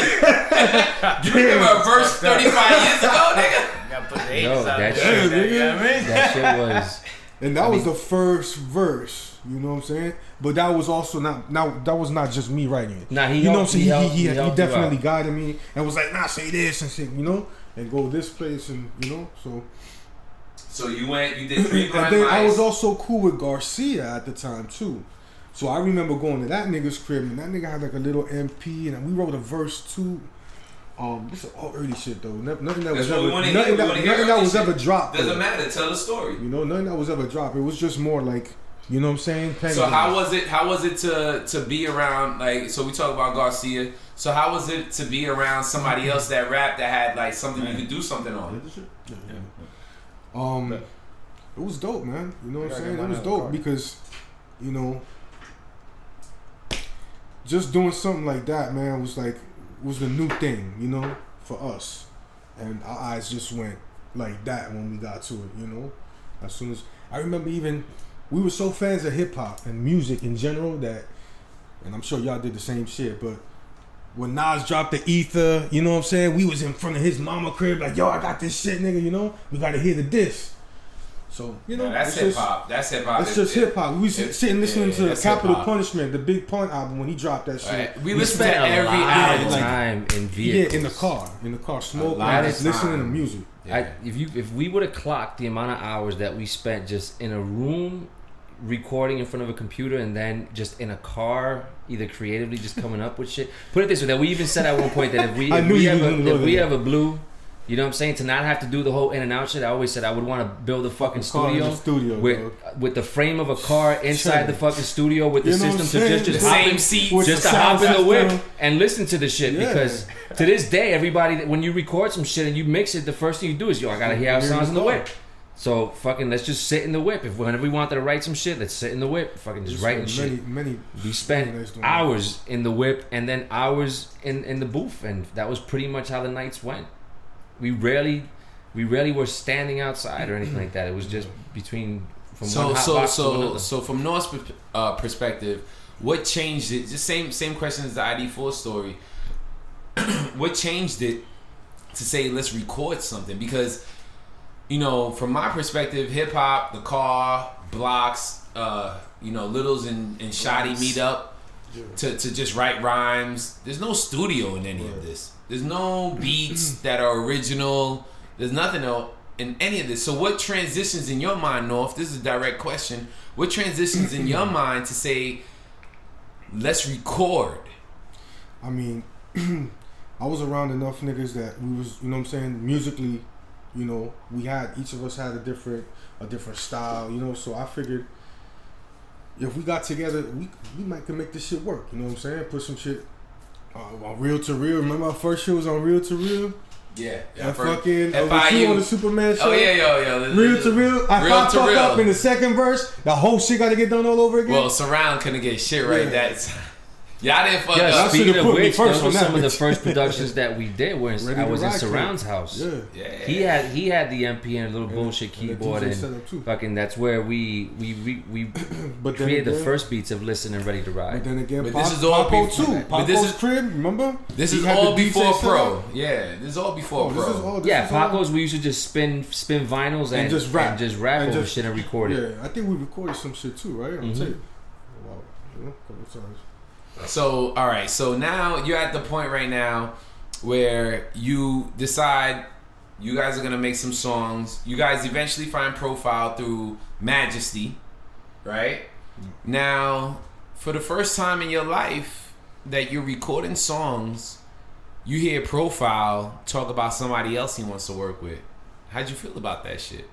You remember a verse 35 years ago, nigga? Gotta put the Yo, 80s out that there. shit- You know what I mean? That shit was. And that was the first verse, you know what I'm saying? But that was also that was not just me writing it. Nah, he you know helped- what I'm saying? he He helped you definitely out. guided me and was like, nah, say this and shit, you know? And go this place and, you know, so. So you did 3 And blind then I was mice. also cool with Garcia at the time, too. So I remember going to that nigga's crib and that nigga had like a little MP and we wrote a verse, too. This is all early shit, though. Nothing that was That's what we ever, wanna hear. nothing We that, wanna hear nothing that early was shit. ever dropped. Doesn't though. matter. Tell the story. You know, nothing that was ever dropped. It was just more like, you know what I'm saying? So how was it to be around, like, so we talk about Garcia. So how was it to be around somebody else that rapped that had like something you could do something on? It was dope, man. You know what I'm saying? It was dope because, you know, just doing something like that, man, was the new thing, you know? for us, and our eyes just went like that when we got to it. You know, as soon as I remember, even we were so fans of hip hop and music in general that, and I'm sure y'all did the same shit, but. When Nas dropped the Ether, you know what I'm saying? We was in front of his mama crib like, yo, I got this shit, nigga, you know? We got to hear the diss. So, you know, that's hip hop. That's hip hop. It's just hip hop. We was sitting listening to Capital hip-hop. Punishment, the Big Pun album when he dropped that shit. Right. We listened to every lot of album. time in vehicles. Yeah, in the car, smoking, lot of just listening to time. music. Yeah. If we would have clocked the amount of hours that we spent just in a room recording in front of a computer and then just in a car either creatively just coming up with shit. Put it this way, that we even said at one point that if we have a blue, you know what I'm saying, to not have to do the whole in and out shit, I always said I would want to build a fucking studio with the frame of a car inside the fucking studio with the system to just the hop same in, seats, just to hop in the system. whip and listen to the shit because to this day everybody when you record some shit and you mix it, the first thing you do is I gotta hear how it sounds in the whip. So fucking let's just sit in the whip. If whenever we wanted to write some shit, let's sit in the whip. Fucking just writing shit. We spent hours in the whip and then hours in the booth, and that was pretty much how the nights went. We rarely were standing outside or anything like that. It was just between from one hot box to another. So from North's perspective, what changed it? Just same question as the ID4 story. What changed it to say let's record something? Because you know, from my perspective, hip hop, the car, blocks, Lidls and Shottie meet up to just write rhymes. There's no studio in any of this. There's no beats that are original. There's nothing in any of this. So what transitions in your mind, North? This is a direct question. What transitions in your mind to say, let's record? I mean, I was around enough niggas that we was, you know what I'm saying, musically. You know, each of us had a different style, you know, so I figured if we got together, we might can make this shit work, you know what I'm saying? Put some shit on Real to Real. Remember our first shit was on Real to Real? Yeah. And fucking FIU on the Superman show. Oh, yeah. Real to Real. I popped up in the second verse. The whole shit got to get done all over again. Well, Surround couldn't get shit right. That's... Y'all didn't fuck up. Speaking of which, those were some of the first productions that we did. I was in Surround's house. Yeah. He had the MP and a little bullshit keyboard, and fucking that's where we created the first beats of Listen and Ready to Ride. But then again, this is all before. Paco's crib, remember? This is all before Pro. Yeah, this is all before Pro. Paco's we used to just spin vinyls and just rap over shit and record it. Yeah, I think we recorded some shit too, right? On tape. Wow, couple times. So, all right. So now you're at the point right now where you decide you guys are going to make some songs. You guys eventually find Profile through Majesty, right? Now, for the first time in your life that you're recording songs, you hear Profile talk about somebody else he wants to work with. How'd you feel about that shit?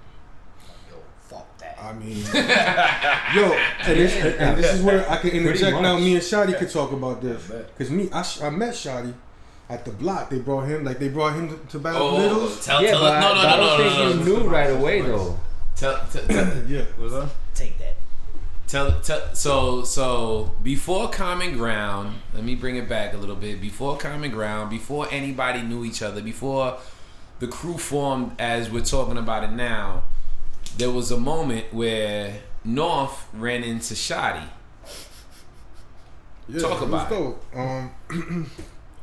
I mean, and this is where I can interject now. Me and Shottie could talk about this because I met Shottie at the block. They brought him to Battle Littles. No. I don't think you knew right away though. Yeah, what's up? Take that. So before Common Ground, let me bring it back a little bit. Before Common Ground, before anybody knew each other, before the crew formed as we're talking about it now. There was a moment where North ran into Shottie. Talk about it.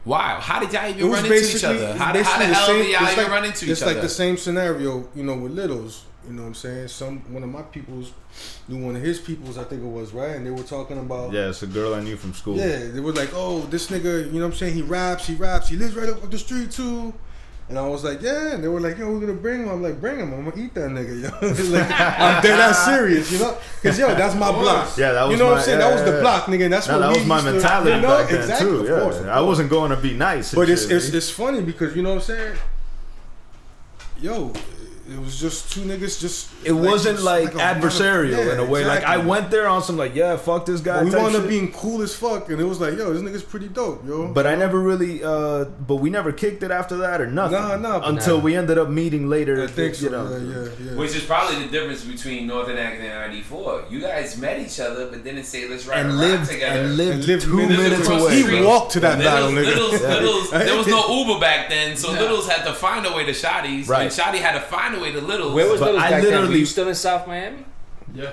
Wow, how did y'all even run into each other? How the hell did y'all even run into each other? It's like the same scenario, you know, with Littles. You know what I'm saying? One of my peoples knew one of his peoples, I think it was, right? And they were talking about... Yeah, it's a girl I knew from school. Yeah, they were like, oh, this nigga, you know what I'm saying? He raps. He lives right up the street, too. And I was like, yeah. And they were like, yo, we're going to bring him. I'm like, bring him. I'm going to eat that nigga, yo. Like, I'm dead ass serious, you know? Because, yo, that's my block. Yeah, that was you know what I'm saying? That was the block, nigga. And that's what that was my mentality back then, exactly, too. Yeah. Of course. I wasn't going to be nice. But it's funny because, you know what I'm saying? Yo, it was just two niggas. Just it wasn't just like a adversarial in a way. Like I exactly. went there on some like, yeah, fuck this guy. But we type wound up shit. being cool as fuck, and it was like, yo, this nigga's pretty dope, yo. But I never really, but we never kicked it after that or nothing. Nah, until we ended up meeting later. I think so. You know. Yeah. Which is probably the difference between Northern Agony and ID4. You guys met each other, but didn't say let's ride and around lived together. and lived lived 2 minutes minutes across the away. street. He walked to that battle, nigga. Littles, there was no Uber back then, so Littles had to find a way to Shottie's, Right. and Shottie had to find a way to Littles. Where was But those I back then? Were literally- you still in South Miami? Yeah.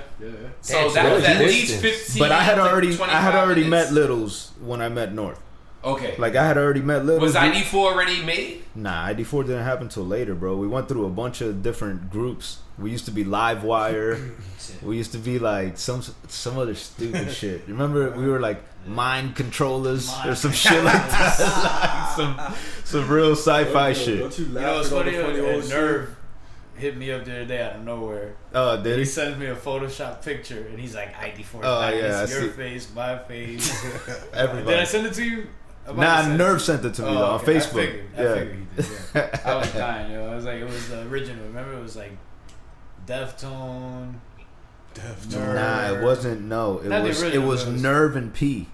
So Damn, that was really at least distance. 15. But I had to already 25 met minutes. Littles when I met North. Okay. Like I had already met Littles. Was ID4 already made? Nah, ID4 didn't happen till later, bro. We went through a bunch of different groups. We used to be Livewire. We used to be like some other stupid shit. Remember we were like mind controllers or some shit like that. Like some real sci-fi shit. Don't you You know, laugh it's at all funny. the funny old shit? Nerve hit me up the other day out of nowhere. Oh, did He he? sends me a Photoshop picture, and he's like, "ID4 Oh, yeah, I your see. face, my face." Everybody. Did I send it to you? I might Nah, have sent Nerve it. sent it to me Oh, though, on okay. Facebook. I figured he did. Yeah. I was dying, yo. I was like, it was the original. Remember, it was like Deftone. Nerve. Nah, it wasn't. No, Not the it original, was but it was- Nerve and P.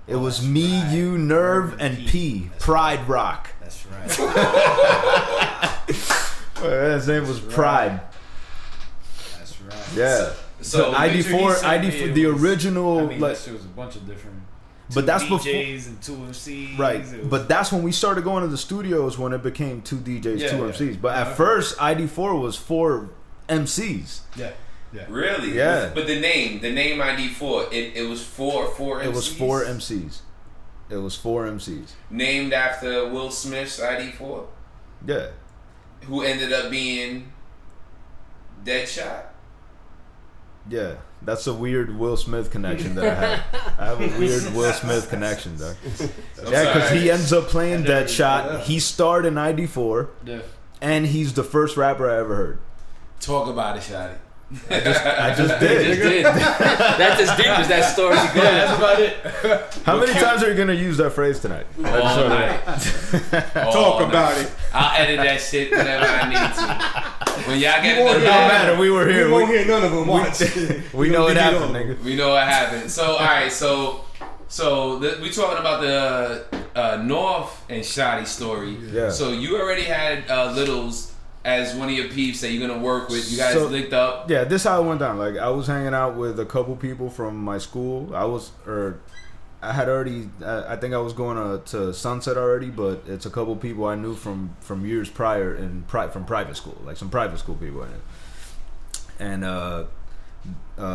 It was that's me, right. you, Nerve, and P. That's Pride Rock. That's right. His name was Pride. That's right. Yeah. So the picture he ID4, sent me, ID4, it the was- original, I mean, like, that shit was a bunch of different. but that's two before, DJs and two MCs. right? It was- But that's when we started going to the studios when it became two DJs, Yeah, two yeah. MCs. But at Yeah. first, ID4 was 4 MCs. yeah. Really? Yeah. But the name ID4, it was four MCs? It was 4 MCs. It was 4 MCs. Named after Will Smith's ID4, Yeah. who ended up being Deadshot. Yeah. That's a weird Will Smith connection that I have. I have a weird Will Smith connection, dog. Yeah, because he ends up playing Deadshot. He starred in ID4, Yeah. and he's the first rapper I ever heard. Talk about it, Shottie. I just He did. just did. That's as deep as that story goes. That's about it. How many times are you gonna use that phrase tonight? All night. Talk about it. I'll edit that shit whenever I need to. When y'all get You won't the hear No that. matter, we were here. We won't hear none of them. Watch. We know it happened, nigga. we know what happened. So, all right, we talking about the North and Shottie story. Yeah. So you already had Littles as one of your peeps that you're gonna work with. You guys So- linked up. Yeah, this how it went down. Like I was hanging out with a couple people from my school. I had already. I think I was going to Sunset already, but it's a couple people I knew from years prior from private school, like some private school people I knew. And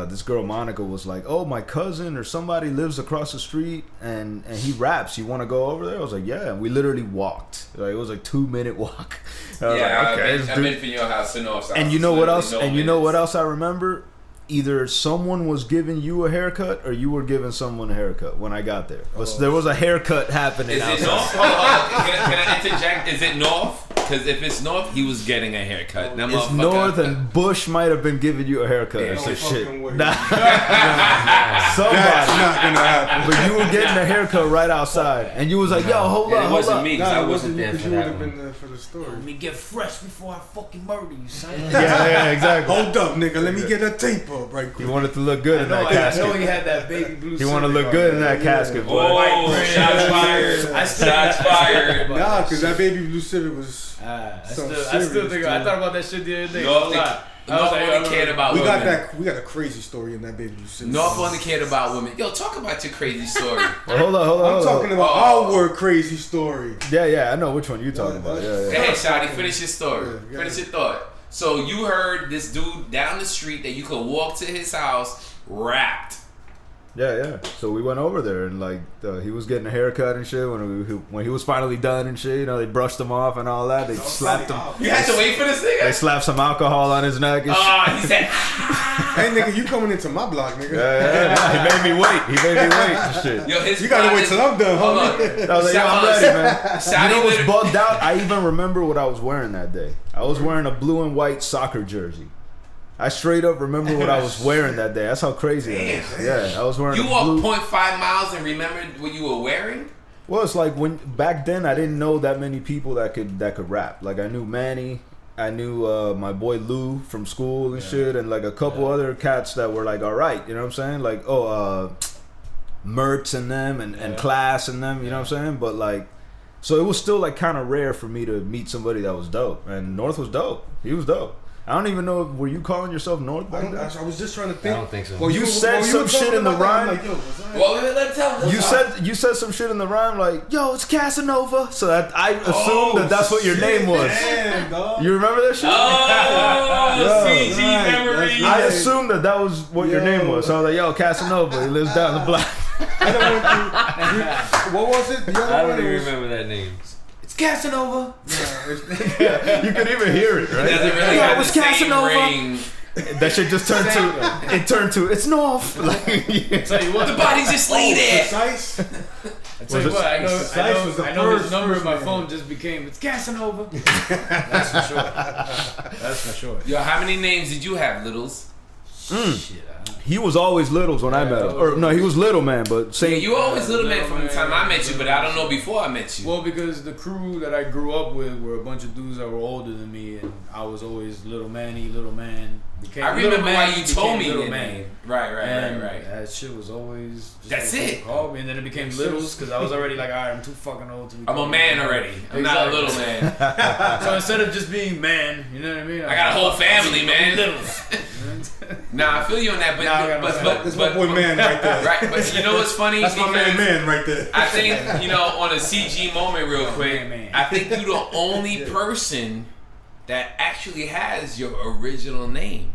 this girl Monica was like, "Oh, my cousin or somebody lives across the street, and he raps. You want to go over there?" I was like, "Yeah." And we literally walked. Like it was like 2-minute walk. I was Yeah, like, okay, I've been from your house to North's house. and you know It's what literally else? no And you know minutes. what else I remember? Either someone was giving you a haircut or you were giving someone a haircut when I got there. But there was a haircut happening Is it outside. North? Hold on. Can I interject? Is it North? Because if it's North, he was getting a haircut. That It's motherfucker- North, and Bush might have been giving you a haircut or Yeah, some no shit. fucking way. Nah. That's Somebody. not gonna happen. But you were getting a haircut right outside, and you was like, "Yo, hold And up, it hold wasn't up." me because Nah, I it wasn't there because for you would that have one. been there for the story. Let me get fresh before I fucking murder you, son. Yeah, exactly. Hold up, nigga. Let me get that tape up right quick. He wanted to look good in that I know casket. he had that baby blue. He wanted to look good in that casket, boy. Oh, shots fired. Shots fired. Nah, because that baby blue Civic was. I Some still think serious, I dude. thought about that shit the other day. North, I was North like, only cared about We women. got a crazy story in that baby blue Civic. North only cared about women. Yo, talk about your crazy story. Well, hold on, hold on. I'm hold on. talking about Oh. our crazy story. Yeah, I know which one you're talking about. Yeah. Go ahead, Shottie. Finish your story. Yeah, Finish your thought. So you heard this dude down the street that you could walk to his house rapped. Yeah. So we went over there and like he was getting a haircut and shit when he was finally done and shit. You know, they brushed him off and all that. They slapped him. You had to wait for this They nigga? slapped some alcohol on his neck and shit. He said, Hey, nigga, you coming into my block, nigga. Yeah. He made me wait. and shit. yo, his You gotta wait till I'm done, Hold homie. on. I was like, yo, I'm ready, man. You Shottie know what's literally- bugged out? I even remember what I was wearing that day. I was wearing a blue and white soccer jersey. I straight up remember what I was wearing that day. That's how crazy it is. Yeah, I was wearing You a walked blue. 0.5 miles and remembered what you were wearing? Well, it's like when back then I didn't know that many people that could rap. Like I knew Manny, I knew my boy Lou from school and shit, and like a couple other cats that were like all right, you know what I'm saying? Like Mertz and them and Class and them, you know what I'm saying? But like, so it was still like kind of rare for me to meet somebody that was dope, and North was dope. He was dope. I don't even know. Were you calling yourself North back then? I was just trying to think. I don't think so. Well, You said some shit in the rhyme. Like, yo, was I? Well, let's tell. You said some shit in the rhyme like, "Yo, it's Casanova." So that I assumed that's what your name was. Damn, dog. You remember that shit? Oh, CG right, memories. I assumed that was what your name was. So I was like, "Yo, Casanova. He lives down the block." I done went through. What was it? The other I don't one even was- remember that name. It's Casanova. You could even hear it, It right? doesn't really Yo, have the it's same Casanova. ring. That shit just turned to it's North. Like, yeah. Tell you what, The body just lay there. Precise. I tell you what, I Precise was the know his first number in my name. phone just became it's Casanova. That's for sure. That's for sure. Yo, how many names did you have, Littles? Shit. He was always Littles when I met him. Or no, he was Little Man, but Yeah, same. you were always little man Little from the time I Man. met you, but I don't know before I met you. Well, because the crew that I grew up with were a bunch of dudes that were older than me, and I was always Little Manny, Little Man. I remember why you told me Little your Man. name. Right. And that shit was always just That's what it. people called me, and then it became Littles because I was already like, alright, I'm too fucking old to be. I'm a called man Little already. I'm not a little Exactly. man. So instead of just being man, you know what I mean? I got a whole family, man. Littles. Nah, I feel you on that, but Nah, I got my That's my boy Man right there. right. But you know what's funny? That's my Because man right there. I think, on a CG moment real quick, man. I think you're the only person that actually has your original name.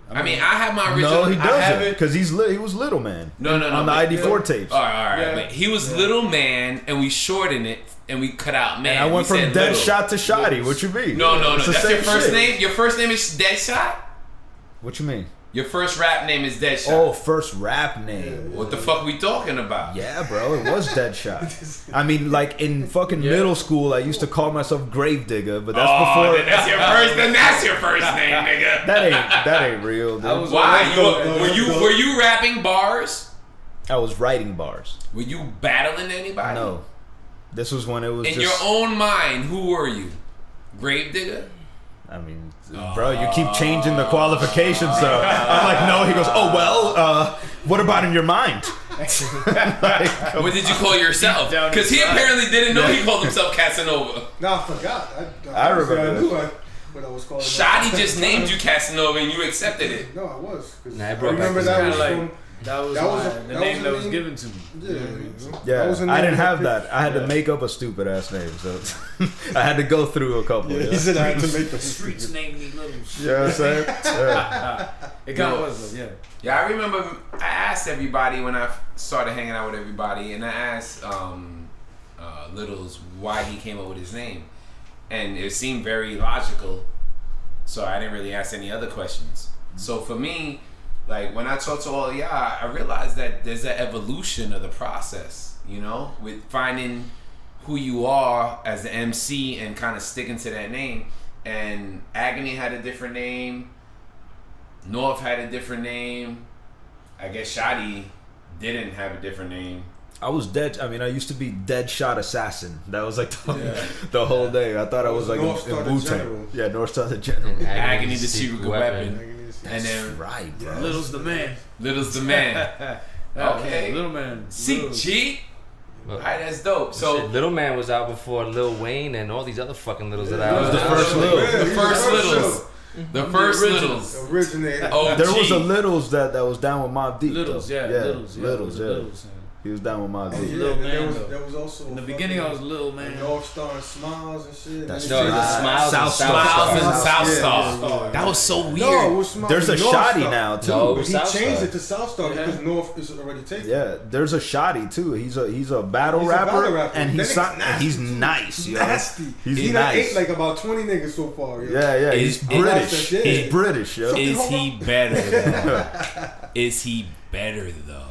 I mean, I have my original. No, he I have doesn't, it. because he was Little Man. No. On the but- ID4 tapes. All right. Yeah. But he was Little Man, and we shortened it, and we cut out Man. And I went We from said Dead Little. Shot to Shotty. What you mean? No. It's the That's same your first shit. name. Your first name is Dead Shot. What you mean? Your first rap name is Dead Shot. Oh, first rap name. What the fuck we talking about? Yeah, bro, it was Deadshot. I mean, like in fucking middle school, I used to call myself Gravedigger, but that's before. Then that's your first. Then that's your first name, nigga. That ain't real, dude. Why? Were you rapping bars? I was writing bars. Were you battling anybody? No, this was when it was In just. your own mind, who were you? Gravedigger? I mean, bro, you keep changing the qualifications, though. I'm like, no. He goes, oh well. What about in your mind? What did you call yourself? Down Because he inside. apparently didn't know he called himself Casanova. No, I forgot. I remember I that. knew what I was calling. Shotty just named you Casanova and you accepted it. No, I was. 'Cause Nah, it I brought back remember the that Kinda was like- from. That was, That was the that name was that the was name- given to me. Yeah. Yeah, That was the I name didn't have picked. that. I had to make up a stupid ass name, so I had to go through a couple. Yeah, Yeah, he said I had to make the Streets named me Littles. You know what I'm saying? Yeah. It kind of was, though, yeah. Yeah, I remember I asked everybody when I started hanging out with everybody, and I asked Littles why he came up with his name. And it seemed very logical, so I didn't really ask any other questions. So for me, like when I talk to all of y'all, I realized that there's an evolution of the process, with finding who you are as the MC and kind of sticking to that name. And Agony had a different name. North had a different name. I guess Shottie didn't have a different name. I was dead. I mean, I used to be Dead Shot Assassin. That was like the whole day. I thought I was like North Star in the General. Wu-Tang. Yeah, North Star the General. And Agony the secret weapon. And then Right, bro. Little's the man. Little's the man. Okay. Little man. CG. Well, Alright, that's dope. So shit, Little Man was out before Lil Wayne and all these other fucking littles that I That was the first Lil. the first Littles. The first originals. Littles. Originated. OG. There was a Littles that was down with Mobb Deep. Littles, though. yeah. Littles, yeah. Littles, yeah. Littles, He was down with Mobb Oh, Deep. yeah, Little and Man, though. there was also In the beginning, I was Little Man. North Star and Smiles and shit. That's No, the Smiles and Smiles and South South Star. Star. That was so weird. No, it was Smiles There's a and North Shotty Star. now too. No, He South changed Star. it to South Star because North is already taken. Yeah, there's a Shotty too. He's a battle He's a rapper, battle rapper. and That he's nigga's nasty. he's nice, yo. Nasty. He's He done nice. ate like about 20 niggas so far. Yo. Yeah, Is- he's British. Yeah. He's British, yo. Is he better though? Is he better though?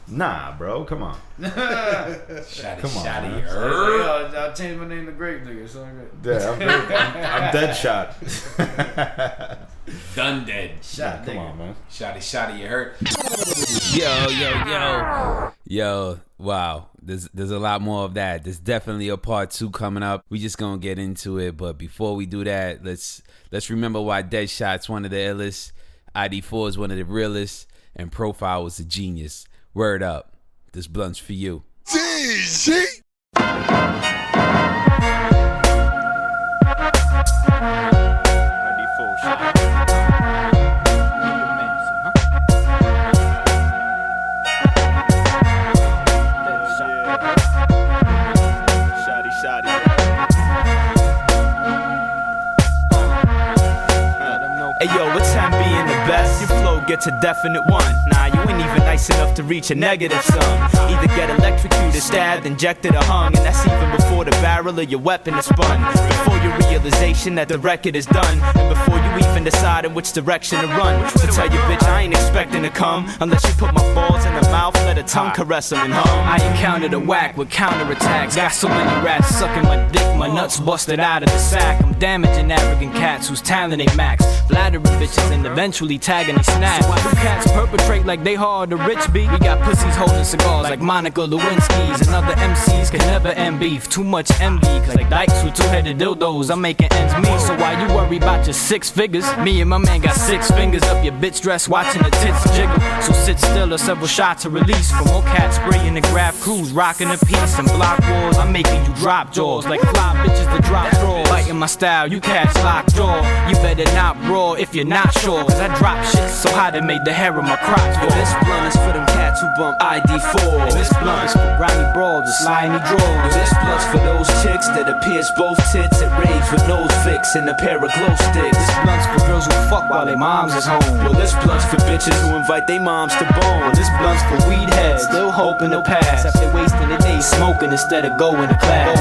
Nah, bro, come on. Shotty, Come on, Shotty. man. I'll change my name to Gravedigger. So I'm good. Yeah, I'm dead shot. Done dead. Shot Come nigga. on, man. Shotty, you hurt. Yo. Wow. There's a lot more of that. There's definitely a part 2 coming up. We just gonna get into it, but before we do that, let's remember why Deadshot's one of the illest, ID4 is one of the realest, and Profile was a genius. Word up. This blunt's for you. Hey yo, what's time being the best? Your flow gets a definite 1. Nah, you ain't even nice enough to reach a negative sum. Either get electrocuted, stabbed, injected, or hung. And that's even before the barrel of your weapon is spun. Before your realization that the record is done. And before you even decide in which direction to run. So tell your bitch I ain't expecting to come unless you put my balls in her mouth, let her tongue caress them and hum. I encountered a whack with counterattacks. Got so many rats sucking my dick, my nuts busted out of the sack. I'm damaging arrogant cats whose talent ain't max. Flattering bitches and eventually tagging they snap. So why do cats perpetrate like they hard to rich be? We got pussies holding cigars like Monica Lewinsky's. And other MCs can never end beef. Too much envy, cause like dykes with two-headed dildos, I'm making ends meet. So why you worry about your 6 figures? Me and my man got 6 fingers up your bitch dress, watching the tits jiggle. So sit still or several shots are released from more cat spraying and grab crews, rocking a piece. And block wars, I'm making you drop jaws like fly bitches that drop drawers. Biting my style, you cats lock jaw. You better not roar if you're not sure, cause I drop shit so hot it made the hair of my crotch go. This blunt is for them cats who bump ID4. And this blunt is for grimy brawls with slimy drawers. This blunt's for those chicks that pierce both tits at raves with nose fix and a pair of glow sticks. This blunt's for girls who fuck while their moms is home. Well, this blunt's for bitches who invite their moms to bone. This blunt's for weed heads still hoping to pass after wasting the day smoking instead of going to class.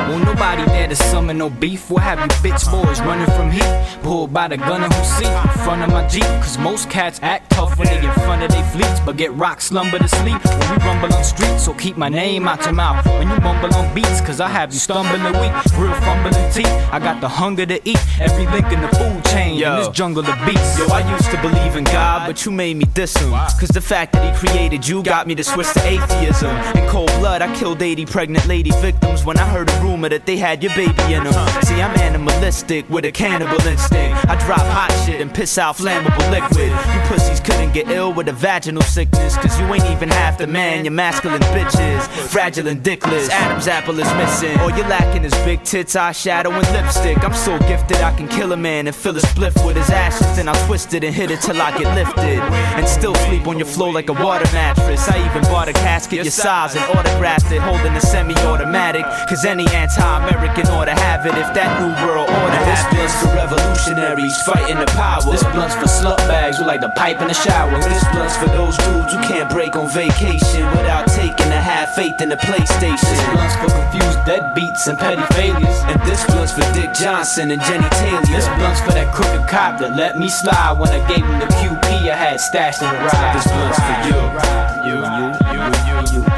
Won't nobody there to summon no beef. We'll have you bitch boys running from heat, pulled by the gunner who see in front of my Jeep. Cause most cats act tough when they in front of they fleets, but get rock slumber to sleep when we rumble on streets. So keep my name out your mouth when you mumble on beats, cause I have you stumbling weak, real fumbling teeth. I got the hunger to eat every link in the food chain in this jungle of beasts. Yo, I used to believe in God, but you made me diss him. Cause the fact that he created you got me to switch to atheism. In cold blood, I killed 80 pregnant lady victims when I heard a rumor that they had your baby in them. See, I'm animalistic with a cannibal instinct. I drop hot shit and piss out flammable liquid. You pussies couldn't get ill with a vaginal sickness, cause you ain't even half the man your masculine bitches. Fragile and dickless, Adam's apple is missing. All you're lacking is big tits, eyeshadow, and lipstick. I'm so gifted I can kill a man and fill a spliff with his ashes. Then I'll twist it and hit it till I get lifted, and still sleep on your floor like a water mattress. I even bought a casket your size and autographed it, holding a semi-automatic, cause any anti-American ought to have it if that new world order happens. This blunt's for revolutionaries fighting the power. This blunt's for slut bags who like to pipe in the shower. This blunt's for those dudes who can't break on vacation without taking a half faith in the PlayStation. This blunt's for confused deadbeats and petty failures. And this blunt's for Dick Johnson and Jenny Taylor. This blunt's for that crooked cop that let me slide when I gave him the QP I had stashed in the ride. This blunt's for you. You.